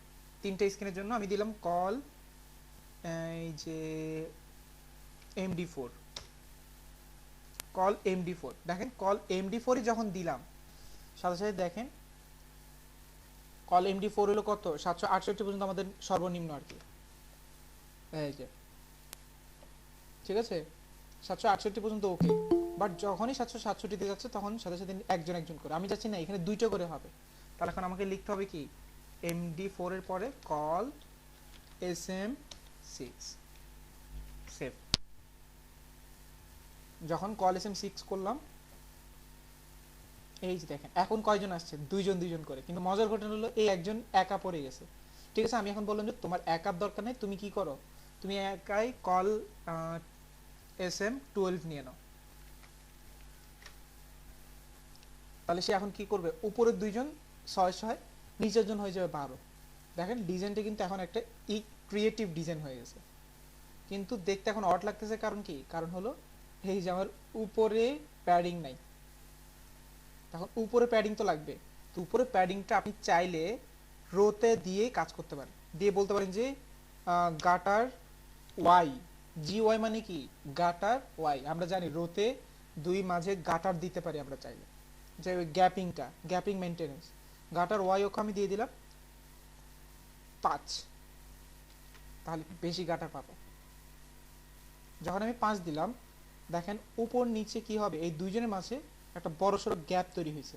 3টা স্ক্রিনের জন্য আমি দিলাম কল, এই যে MD4, কল MD4। দেখেন কল MD4 যখন দিলাম সাথে সাথে দেখেন কল MD4 হলো কত? 768 পর্যন্ত আমাদের সর্বনিম্ন আর কি, এই যে ঠিক আছে 768 পর্যন্ত ওকে। বাট যখনই 767 তে যাচ্ছে তখন সাথে সাথে একজন একজন করে, আমি যাচ্ছি না এখানে 2টা করে হবে। তাহলে এখন আমাকে লিখতে হবে কি, MD4 এর পরে কল SM6 সেভ। যখন কল SM6 করলাম এই যে দেখেন এখন কয়জন আসছে, দুইজন দুইজন করে, কিন্তু মজার ঘটনা হলো এই একজন একা পড়ে গেছে। ঠিক আছে, আমি এখন বললাম যে তোমার একার দরকার নেই, তুমি কি করো, তুমি একাই কল SM12 নিয়ে নাও। তাহলে সে এখন কি করবে, উপরের দুইজন 6 নিচের জন হয়ে যাবে 12। দেখেন ডিজাইনটা কিন্তু এখন একটা ক্রিয়েটিভ ডিজাইন হয়ে গেছে, কিন্তু দেখতে এখন অড লাগতেছে। কারণ কি, কারণ হলো এই যে আমার উপরে প্যাডিং নাই, তখন উপরে প্যাডিং তো লাগবে। তো উপরে প্যাডিংটা আপনি চাইলে রোতে দিয়ে কাজ করতে পারেন, দিয়ে বলতে পারেন যে গাটার ওয়াই, GY মানে কি গাটার ওয়াই। আমরা জানি রোতে দুই মাঝে গাটার দিতে পারি আমরা চাইলে, যে ওই গ্যাপিং মেনটেনেন্স। গাটার ওয়াই অক্ষ আমি দিয়ে দিলাম 5, তাহলে বেশি গাটার পাবো। যখন আমি 5 দিলাম, দেখেন উপর নিচে কি হবে, এই দুইজনের মাঝে একটা বড়সড় গ্যাপ তৈরি হয়েছে।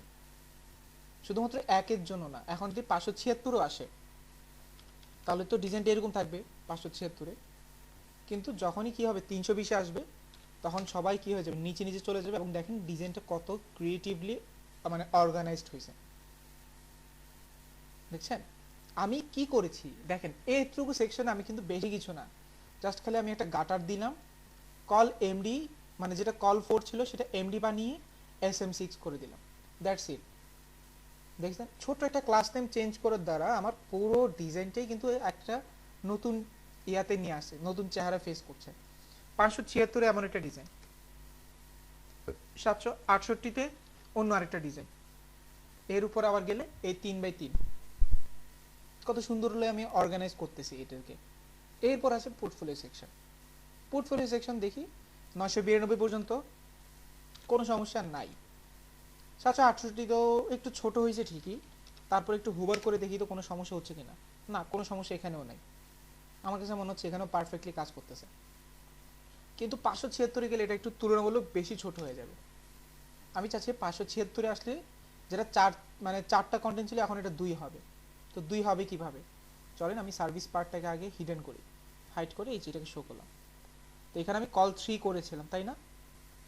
শুধুমাত্র একের জন্য না, এখন যদি 576ও আসে তাহলে তো ডিজাইনটা এরকম থাকবে 576-এ, কিন্তু যখনই কি হবে 320-এ আসবে তখন সবাই কি হয়ে যাবে, নিচে নিচে চলে যাবে। এবং দেখেন ডিজাইনটা কত ক্রিয়েটিভলি মানে অর্গানাইজড হয়েছে, দেখছেন আমি কি করেছি। দেখেন এইটুকু সেকশনে আমি কিন্তু বেশি কিছু না, জাস্ট খালি আমি একটা গাটার দিলাম, কল এমডি মানে যেটা কল 4 ছিল সেটা এমডি বানিয়ে SM6 করে দিলাম, দ্যাটস ইট। দেখছেন ছোট একটা ক্লাস নেম চেঞ্জ করার দ্বারা আমার পুরো ডিজাইনটাই কিন্তু একটা নতুন ইয়াতে নিয়ে আসে, নতুন চেহারা ফেস করছে। 576-এ এমন একটা ডিজাইন, 768-তে অন্য আরেকটা ডিজাইন, এর উপর আবার গেলে এই 3x3 কত সুন্দর হলে আমি অর্গানাইজ করতেছি এটাকে। এরপর আছে পোর্টফোলিও সেকশন। পোর্টফোলিও সেকশন দেখি 992 পর্যন্ত কোনো সমস্যা নাই। 768-তেও একটু ছোট হয়েছে ঠিকই, তারপর একটু হুবার করে দেখি তো কোনো সমস্যা হচ্ছে কিনা, না কোনো সমস্যা এখানেও নাই। আমার কাছে মনে হচ্ছে এখানেও পারফেক্টলি কাজ করতেছে। কিন্তু 576-এ গেলে এটা একটু তুলনামূলক বেশি ছোট হয়ে যাবে। আমি চাচ্ছি 576-এ আসলে যেটা 4 মানে 4টা কন্টেন্ট ছিল এখন এটা 2 হবে। তো 2 হবে কিভাবে, চলেন আমি সার্ভিস পার্টটাকে আগে হিডেন করি, হাইড করে এই যেটাকে শো করলাম। তো এখানে আমি কল 3 করেছিলাম তাই না,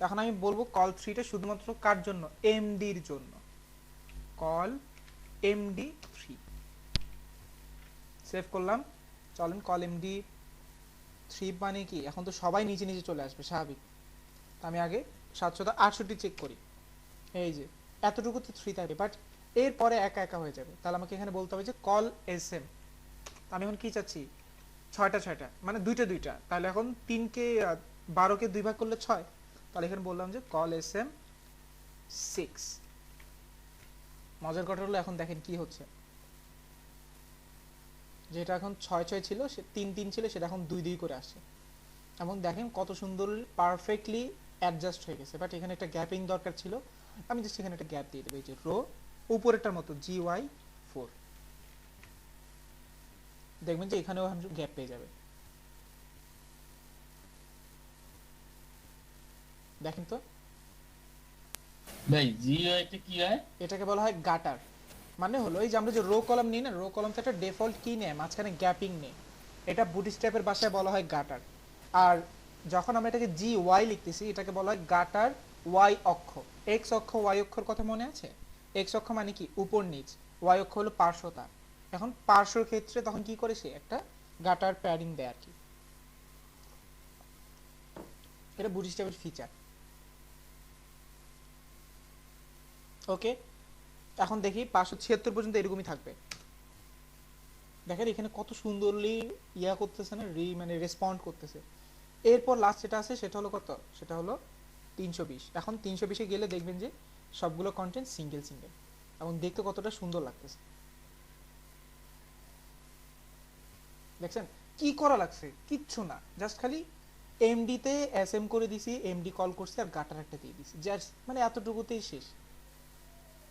তখন আমি বলবো কল 3টা শুধুমাত্র কার জন্য, এমডির জন্য, কল MD3 সেভ করলাম। চলেন কল MD3 মানে কি, এখন তো সবাই নিচে নিচে চলে আসবে স্বাভাবিক। আমি আগে 768 চেক করি, এই যে এতটুকু তো 3 থাকবে, বাট এরপরে একা একা হয়ে যাবে। তাহলে আমাকে এখানে বলতে হবে যে কল SM। আমি এখন কি চাচ্ছি, 6টা মানে 2টা, তাহলে এখন 3কে 12কে 2 ভাগ করলে 6, তাহলে এখানে বললাম যে কল SM6। মজার কথা হলো এখন দেখেন কি হচ্ছে, যেটা এখন 6 ছিল সে 3 ছিল সেটা এখন 2 করে আসছে, এবং দেখেন কত সুন্দর পারফেক্টলি অ্যাডজাস্ট হয়ে গেছে। বাট এখানে একটা গ্যাপিং দরকার ছিল, আমি জাস্ট এখানে একটা গ্যাপ দিয়ে দেবো, এই যে রো উপরেরটার মতো GY4, দেখবেন যে এখানেও গ্যাপ পেয়ে যাবে। দেখেন তো ভাই জিও এটা কি হয়? এটাকে বলা হয় গাটার। মানে হলো এই যে আমরা যে রো কলাম নিই না, রো কলামটা একটা ডিফল্ট কি নেয়, মাঝখানে গ্যাপিং নেই, এটা বুটস্ট্র্যাপের ভাষায় বলা হয় গাটার। আর যখন আমরা এটাকে GY লিখতেছি এটাকে বলা হয় গাটার Y অক্ষ। X অক্ষ Y অক্ষর কথা মনে আছে, X অক্ষ মানে কি উপর নিচ, Y অক্ষ হলো পার্শ্বতা। এখন পার্শ্বর ক্ষেত্রে তখন কি করে সে একটা গাটার প্যাডিং দেয় আর কি, এটা বুটস্ট্র্যাপের ফিচার। ওকে, এখন দেখি 576 পর্যন্ত এরকমই থাকবে। দেখেন এখানে কত সুন্দরলি ইয়া করতেছে না, মানে রেসপন্ড করতেছে। এরপর লাস্ট যেটা আছে সেটা হলো কত, সেটা হলো 320। এখন 320-এ গেলে দেখবেন যে সবগুলো কন্টেন্ট সিঙ্গেল এবং দেখতে কতটা সুন্দর লাগতেছে। দেখছেন কি করা লাগছে, কিচ্ছু না, জাস্ট খালি এমডিতে SM করে দিছি, এমডি কল করছি আর গাটার একটা দিয়ে দিছি, জাস্ট মানে এতটুকুতেই শেষ।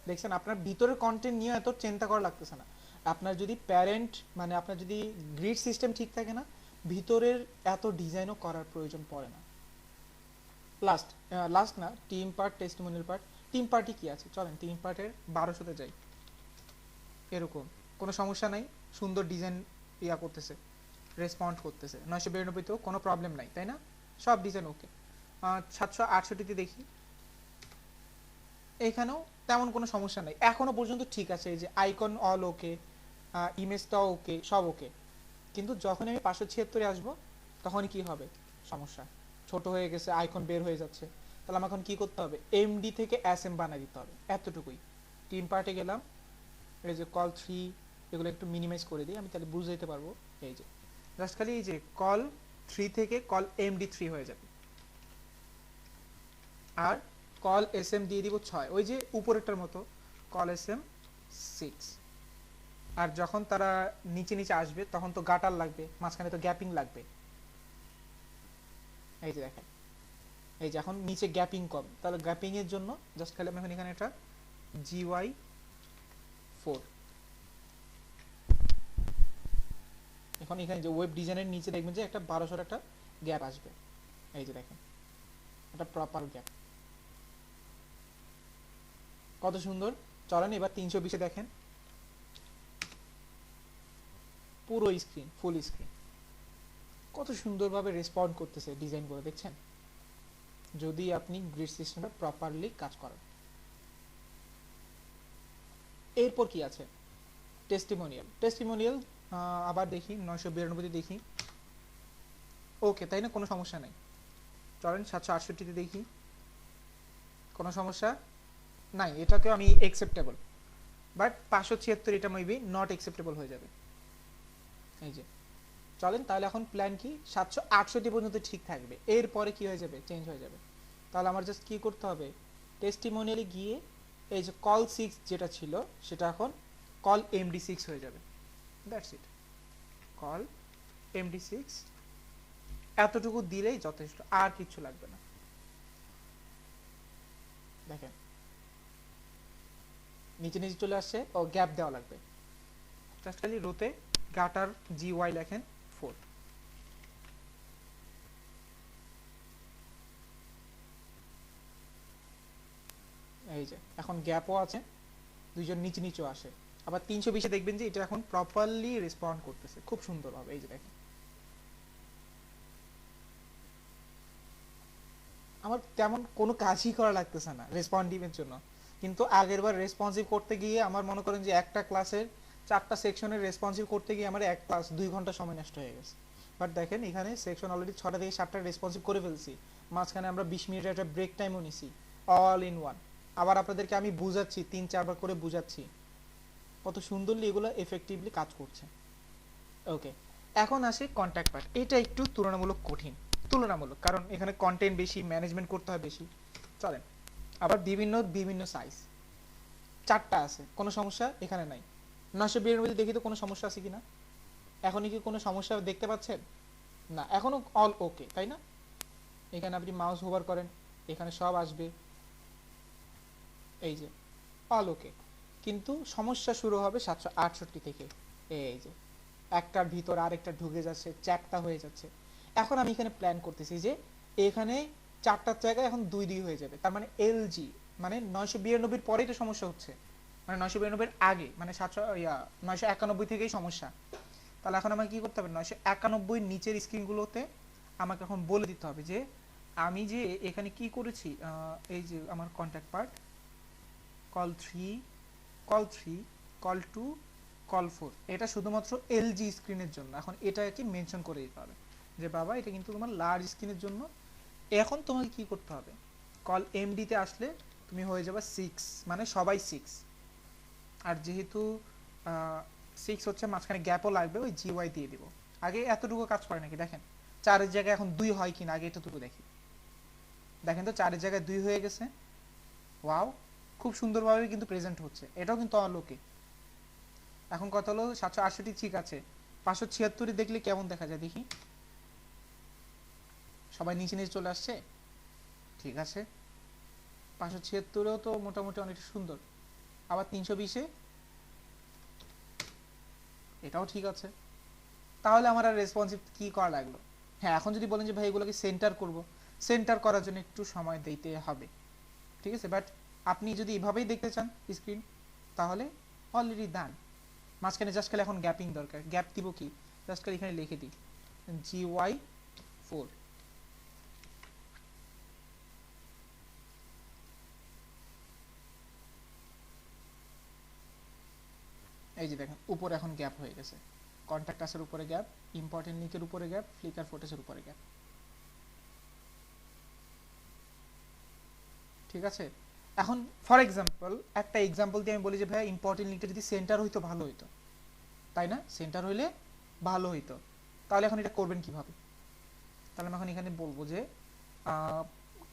দেখছেন আপনার ভিতরের কন্টেন্ট নিয়ে এত চিন্তা করা লাগতেছে না। আপনার যদি প্যারেন্ট মানে আপনার যদি গ্রিড সিস্টেম ঠিক থাকে না, ভিতরের এত ডিজাইনও করার প্রয়োজন পড়ে না। লাস্ট না, team part, testimonial part. Team party কি আছে, চলেন টিম পার্টের 1200-তে যাই। এরকম কোনো সমস্যা নাই, সুন্দর ডিজাইন ইয়া করতেছে, রেসপন্ড করতেছে। 992-তেও কোনো প্রবলেম নাই তাই না, সব ডিজাইন ওকে। 768-তে দেখি, এখানেও তেমন কোনো সমস্যা নেই, এখনো পর্যন্ত ঠিক আছে। এই যে আইকন অল ওকে, ইমেজটাও ওকে, সব ওকে। কিন্তু যখন আমি 576 আসবো তখন কি হবে, সমস্যা, ছোট হয়ে গেছে, আইকন বের হয়ে যাচ্ছে। তাহলে আমার এখন কি করতে হবে, এমডি থেকে এসএম বানিয়ে দিতে হবে, এতটুকুই। টিম পার্টে গেলাম, এই যে কল 3 এগুলো একটু মিনিমাইজ করে দিই আমি, তাহলে বুঝতে পারবো। এই যে জাস্ট খালি এই যে কল 3 থেকে কল এমডি 3 হয়ে যাবে, আর কল এসএম দিয়ে দিব 6, ওই যে উপরেরটার মতো কল এসএম 6। আর যখন তারা নিচে নিচে আসবে তখন তো গাটার লাগবে, মাঝখানে তো গ্যাপিং লাগবে। এই যে দেখেন, এই যে এখন নিচে গ্যাপিং কম, তাহলে গ্যাপিং এর জন্য জাস্ট খালি আমি এখন এখানে একটা GY4, এখন এখানে যে ওয়েব ডিজাইনের নিচে দেখবেন যে একটা 1200 একটা গ্যাপ আসবে। এই যে দেখেন, একটা প্রপার গ্যাপ, কত সুন্দর। চলেন এবার 320 এ দেখেন, পুরো স্ক্রিন, ফুল স্ক্রিন, কত সুন্দরভাবে রেসপন্ড করতেছে ডিজাইন করে, দেখছেন? যদি আপনি গ্রিড সিস্টেমটা প্রপারলি কাজ করেন। এরপর কি আছে, টেস্টিমোনিয়াল। টেস্টিমোনিয়াল আবার দেখি 992 দেখি, ওকে তাই না, কোনো সমস্যা নাই। চলেন 768 তে দেখি, কোনো সমস্যা নাই, এটাকে আমি অ্যাকসেপ্টেবল। বাট 576 এটা মেবি নট অ্যাকসেপ্টেবল হয়ে যাবে। এই যে চলেন, তাহলে এখন প্ল্যান কি, 768 পর্যন্ত ঠিক থাকবে, এরপরে কি হয়ে যাবে, চেঞ্জ হয়ে যাবে। তাহলে আমার জাস্ট কি করতে হবে, টেস্টিমোনিয়ালে গিয়ে এই যে কল 6 যেটা ছিল সেটা এখন কল MD6 হয়ে যাবে। দ্যাটস ইট, কল MD6, এতটুকু দিলেই যথেষ্ট, আর কিছু লাগবে না। দেখেন নিচে নিচে চলে আসছে, ও গ্যাপ দেওয়া লাগবে, জাস্ট খালি রোতে গাটার GY লেখেন 4। এই যে এখন গ্যাপও আছে, দুইজন নিচে নিচেও আসে। আবার 320 এ দেখবেন যে এটা এখন প্রপারলি রেসপন্ড করতেছে খুব সুন্দরভাবে। এই যে দেখেন, আমার তেমন কোনো কাজই করা লাগতেছে না রেসপন্ডিভের জন্য, কিন্তু আগেরবার রেসপন্সিভ করতে গিয়ে আমার মনে করেন যে একটা ক্লাসের 4টা সেকশনের রেসপন্সিভ করতে গিয়ে আমার এক ক্লাস 2 ঘন্টা সময় নষ্ট হয়ে গেছে। বাট দেখেন এখানে সেকশন অলরেডি 6টা থেকে 7টা রেসপন্সিভ করে ফেলছি, মাঝখানে আমরা 20 মিনিটের একটা ব্রেক টাইমও নিছি, অল ইন ওয়ান। আবার আপনাদেরকে আমি বুঝাচ্ছি, 3-4 বার করে বুঝাচ্ছি, কত সুন্দরলি এগুলো এফেক্টিভলি কাজ করছে। ওকে, এখন আসি কন্ট্যাক্ট পার্ট। এটা একটু তুলনামূলক কঠিন, তুলনামূলক, কারণ এখানে কন্টেন্ট বেশি, ম্যানেজমেন্ট করতে হয় বেশি। চলেন, আবার বিভিন্ন বিভিন্ন সাইজ, 4টা আছে, কোনো সমস্যা এখানে নাই। 992 দেখি তো কোনো সমস্যা আছে কিনা, এখনই কি কোনো সমস্যা দেখতে পাচ্ছেন? না, এখনো অল ওকে, তাই না? এখানে আপনি মাউস হোভার করেন, এখানে সব আসবে, এই যে অল ওকে। কিন্তু সমস্যা শুরু হবে 768 থেকে, এই যে একটার ভিতর আরেকটা ঢুকে যাচ্ছে, চ্যাপ্টা হয়ে যাচ্ছে। এখন আমি এখানে প্ল্যান করতেছি যে এখানে 4টার জায়গায় এখন 2 হয়ে যাবে, তার মানে এলজি, মানে 992 পরেই তো সমস্যা হচ্ছে, মানে 992 আগে, মানে 991 থেকেই সমস্যা। তাহলে এখন আমাকে কি করতে হবে, 991 নিচের স্ক্রিনগুলোতে আমাকে এখন বলে দিতে হবে যে আমি যে এখানে কি করেছি, এই যে আমার contact part, call 3, call 3, call 2, call 4, এটা শুধুমাত্র এলজি স্ক্রিনের জন্য। এখন এটাকে মেনশন করে দিতে হবে যে বাবা এটা কিন্তু তোমার লার্জ স্ক্রিনের জন্য। এখন তোমাকে কি করতে হবে, কল এমডি তে আসলে তুমি হয়ে যাবে 6, মানে সবাই 6। আর যেহেতু 6 হচ্ছে, মাঝখানে গ্যাপও লাগবে, ওই জিওয়াই দিয়ে দিব। আগে এতটুকু কাজ করে নাকি দেখেন, 4-এর জায়গায় এখন 2 হয় কিনা আগে এতটুকু দেখি। দেখেন তো 4-এর জায়গায় 2 হয়ে গেছে, ওয়াও, খুব সুন্দরভাবে কিন্তু প্রেজেন্ট হচ্ছে, এটাও কিন্তু অলোকে। এখন কথা হলো 768 ঠিক আছে, 576 দেখলে কেমন দেখা যায় দেখি, সবাই নিচে নিচে চলে আসছে, ঠিক আছে। 576-এও তো মোটামুটি অনেকটা সুন্দর। আবার 320-এ এটাও ঠিক আছে। তাহলে আমার আর রেসপন্সিভ কি করা লাগলো? হ্যাঁ, এখন যদি বলেন যে ভাই এগুলোকে সেন্টার করব, সেন্টার করার জন্য একটু সময় দিতে হবে, ঠিক আছে। বাট আপনি যদি এভাবেই দেখতে চান স্ক্রিন, তাহলে অলরেডি ডান। মাঝখানে জাস্ট খালি এখন গ্যাপিং দরকার, গ্যাপ দিব কি, জাস্ট খালি এখানে লিখে দিই GY4। এই যে দেখেন উপরে এখন গ্যাপ হয়ে গেছে, কন্ট্যাক্ট আসার উপরে গ্যাপ, ইম্পর্টেন্ট লিংকের উপরে গ্যাপ, ফ্লিকার ফটোসের উপরে গ্যাপ। ঠিক আছে, এখন ফর এক্সাম্পল একটা এক্সাম্পল দিয়ে আমি বলি যে ভাই ইম্পর্টেন্ট লিংকটা যদি সেন্টার হইতো ভালো হইতো, তাই না? সেন্টার হইলে ভালো হইতো, তাহলে এখন এটা করবেন কিভাবে? তাহলে আমি এখন এখানে বলবো যে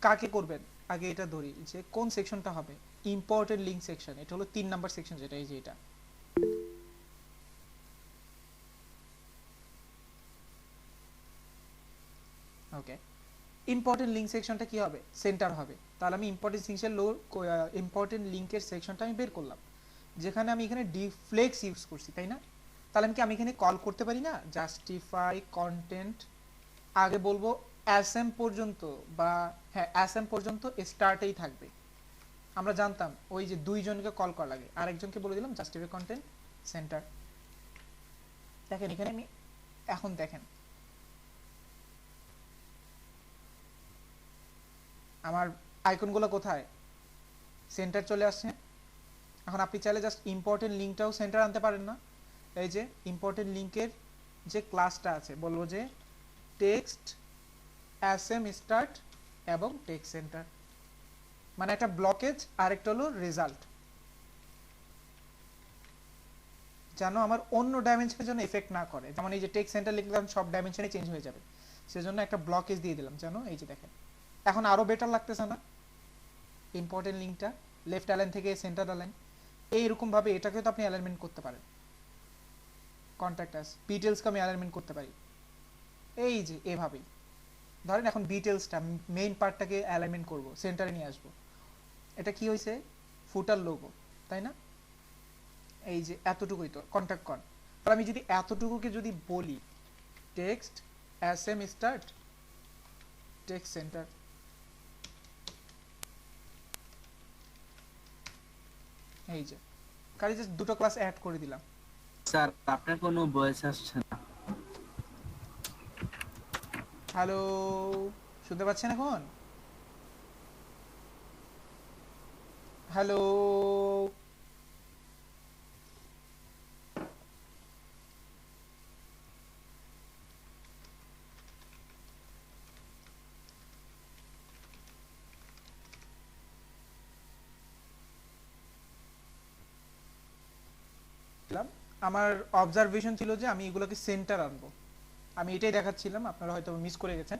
কাকে করবেন, আগে এটা ধরি যে কোন সেকশনটা হবে, ইম্পর্টেন্ট লিংক সেকশন, এটা হলো 3 নাম্বার সেকশন, যেটা এই যে এটা। ওকে, ইম্পর্টেন্ট লিংক সেকশনটা কি হবে, সেন্টার হবে। তাহলে আমি ইম্পর্টেন্ট লিংকের সেকশনটা আমি বের করলাম, যেখানে আমি এখানে ডিফ্লেক্স ইউজ করছি, তাই না? তাহলে আমি এখানে কল করতে পারি না জাস্টিফাই কন্টেন্ট, আগে বলবো অ্যাসএম পর্যন্ত, বা হ্যাঁ অ্যাসএম পর্যন্ত স্টার্টেই থাকবে। আমরা জানতাম ওই যে দুইজনকে কল করা লাগে, আরেকজনকে বলে দিলাম জাস্টিফাই কন্টেন্ট সেন্টার। দেখেন এখানে আমি এখন দেখেন আমার আইকনগুলো কোথায়, সেন্টার চলে আসছে। এখন আপনি চাইলে জাস্ট ইম্পর্টেন্ট লিংকটাও সেন্টার আনতে পারেন না? এই যে ইম্পর্টেন্ট লিংকের যে ক্লাসটা আছে, বলবো যে টেক্সট অ্যাসএম স্টার্ট এবং টেক্সট সেন্টার, মানে একটা ব্লকেজ আর একটা হলো রেজাল্ট, যেন আমার অন্য ডাইমেনশনের জন্য এফেক্ট না করে। যেমন এই যে টেক্সট সেন্টার লিখলাম সব ডাইমেনশনে চেঞ্জ হয়ে যাবে, সেজন্য একটা ব্লকেজ দিয়ে দিলাম যেন, এই যে দেখেন এখন আরো বেটার লাগতেছে না ইম্পর্টেন্ট লিংকটা, লেফট অ্যালাইন থেকে সেন্টার অ্যালাইন। এইরকম ভাবে এটাকেও তো আপনি অ্যালাইনমেন্ট করতে পারেন, কন্ট্যাক্ট আস ডিটেইলসকে আমি অ্যালাইনমেন্ট করতে পারি এই যে এভাবেই। ধরেন এখন ডিটেইলসটা মেইন পার্টটাকে অ্যালাইনমেন্ট করব, সেন্টারে নিয়ে আসব। এটা কি হয়েছে, ফুটার লোগো, তাই না? এই যে এতটুকুই তো কন্ট্যাক্ট কন। তাহলে আমি যদি এতটুকুকে যদি বলি টেক্সট অ্যাসএম স্টার্ট টেক্সট সেন্টার, এই যে খালি জাস্ট দুটো ক্লাস অ্যাড করে দিলাম। স্যার আপনার কোনো ভয়েস আসছে না। হ্যালো, শুনতে পাচ্ছেন এখন? হ্যালো, আমার অবজারভেশন ছিল যে আমি এগুলোকে সেন্টার আনবো, আমি এটাই দেখাচ্ছিলাম, আপনারা হয়তো মিস করে গেছেন।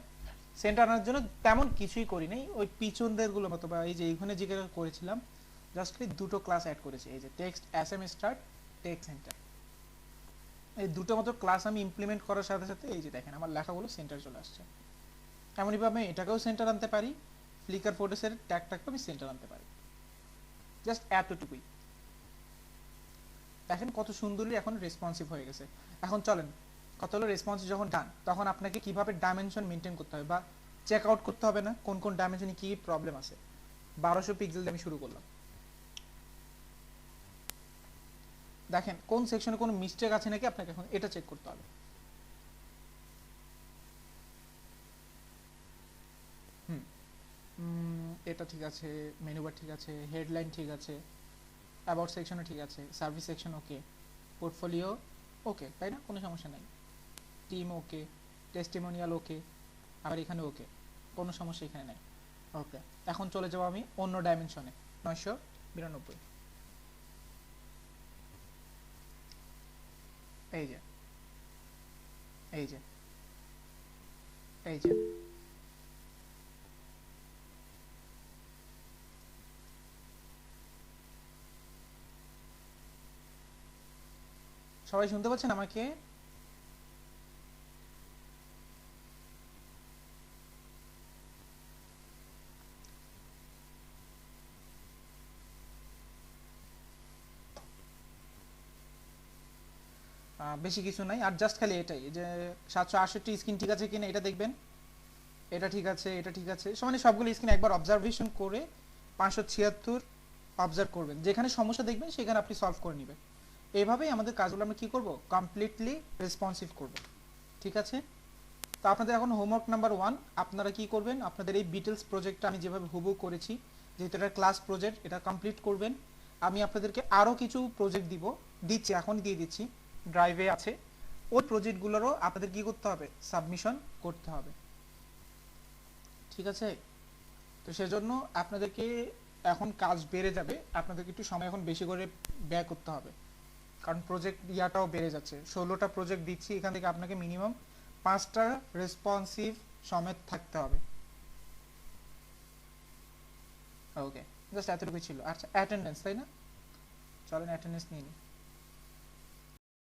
সেন্টার আনার জন্য তেমন কিছুই করি নাই, ওই পিছনদের গুলো মতো, বা এই যে এইখানে যেগুলো করেছিলাম জাস্ট দুটো ক্লাস অ্যাড করেছি, এই যে টেক্সট অ্যাসএম স্টার্ট টেক্সট সেন্টার, এই দুটো মতো ক্লাস আমি ইমপ্লিমেন্ট করার সাথে সাথে এই যে দেখেন আমার লেখাগুলো সেন্টার চলে আসছে। এমনইভাবে আমি এটাকেও সেন্টার আনতে পারি, ফ্লিকার ফটোসের ট্যাগটাকে আমি সেন্টার আনতে পারি, জাস্ট এতটুকুই। দেখেন কত সুন্দরই এখন রেসপন্সিভ হয়ে গেছে। এখন চলেন কত হলো রেসপন্সিভ যখন ডান, তখন আপনাকে কিভাবে ডাইমেনশন মেনটেন করতে হবে বা চেক আউট করতে হবে না কোন কোন ডাইমেনশনে কি প্রবলেম আছে। 1200 পিক্সেল দিয়ে আমি শুরু করলাম, দেখেন কোন সেকশনে কোনো মিস্টেক আছে নাকি আপনাকে এখন এটা চেক করতে হবে। এটা ঠিক আছে, মেনু বার ঠিক আছে, হেডলাইন ঠিক আছে, অ্যাবাউট সেকশনও ঠিক আছে, সার্ভিস সেকশন ওকে, পোর্টফোলিও ওকে, তাই না? কোনো সমস্যা নাই, টিম ওকে, টেস্টিমোনিয়াল ওকে, আবার এখানে ওকে, কোনো সমস্যা এখানে নাই। ওকে, এখন চলে যাবো আমি অন্য ডাইমেনশনে 992, এই যে এই যে এই যে সবাই শুনতে পাচ্ছেন আমাকে? বেশি কিছু নাই, আর জাস্ট খালি এটাই যে 768 স্ক্রিন ঠিক আছে কিনা এটা দেখবেন, এটা ঠিক আছে, এটা ঠিক আছে, মানে সবগুলো স্ক্রিন একবার অবজারভেশন করে 576 অবজার্ভ করবেন, যেখানে সমস্যা দেখবেন সেখানে আপনি সলভ করে নেবেন। এইভাবেই আমাদের কাজগুলো আমরা কি করব, কমপ্লিটলি রেসপন্সিভ করব। ঠিক আছে, তো আপনাদের এখন হোমওয়ার্ক নাম্বার 1, আপনারা কি করবেন, আপনাদের এই বিটেলস প্রজেক্টটা আমি যেভাবে হুবহু করেছি, যেহেতু এটা ক্লাস প্রজেক্ট, এটা কমপ্লিট করবেন। আমি আপনাদেরকে আরও কিছু প্রজেক্ট দিব দিচ্ছি, এখনই দিয়ে দিচ্ছি, ড্রাইভে আছে। ওই প্রজেক্টগুলোরও আপনাদের কি করতে হবে, সাবমিশন করতে হবে, ঠিক আছে? তো সেজন্য আপনাদেরকে এখন কাজ বেড়ে যাবে, আপনাদেরকে একটু সময় এখন বেশি করে ব্যয় করতে হবে, কারণ প্রজেক্ট ইয়াটাও বেড়ে যাচ্ছে। 16টা প্রজেক্ট দিচ্ছি, এখান থেকে আপনাকে মিনিমাম 5টা রেসপন্সিভ সমেত থাকতে হবে। ওকে, জাস্ট এতটুকু ছিল। আচ্ছা, অ্যাটেন্ডেন্স, তাই না? চলেন অ্যাটেন্ডেন্স নিয়ে নিই।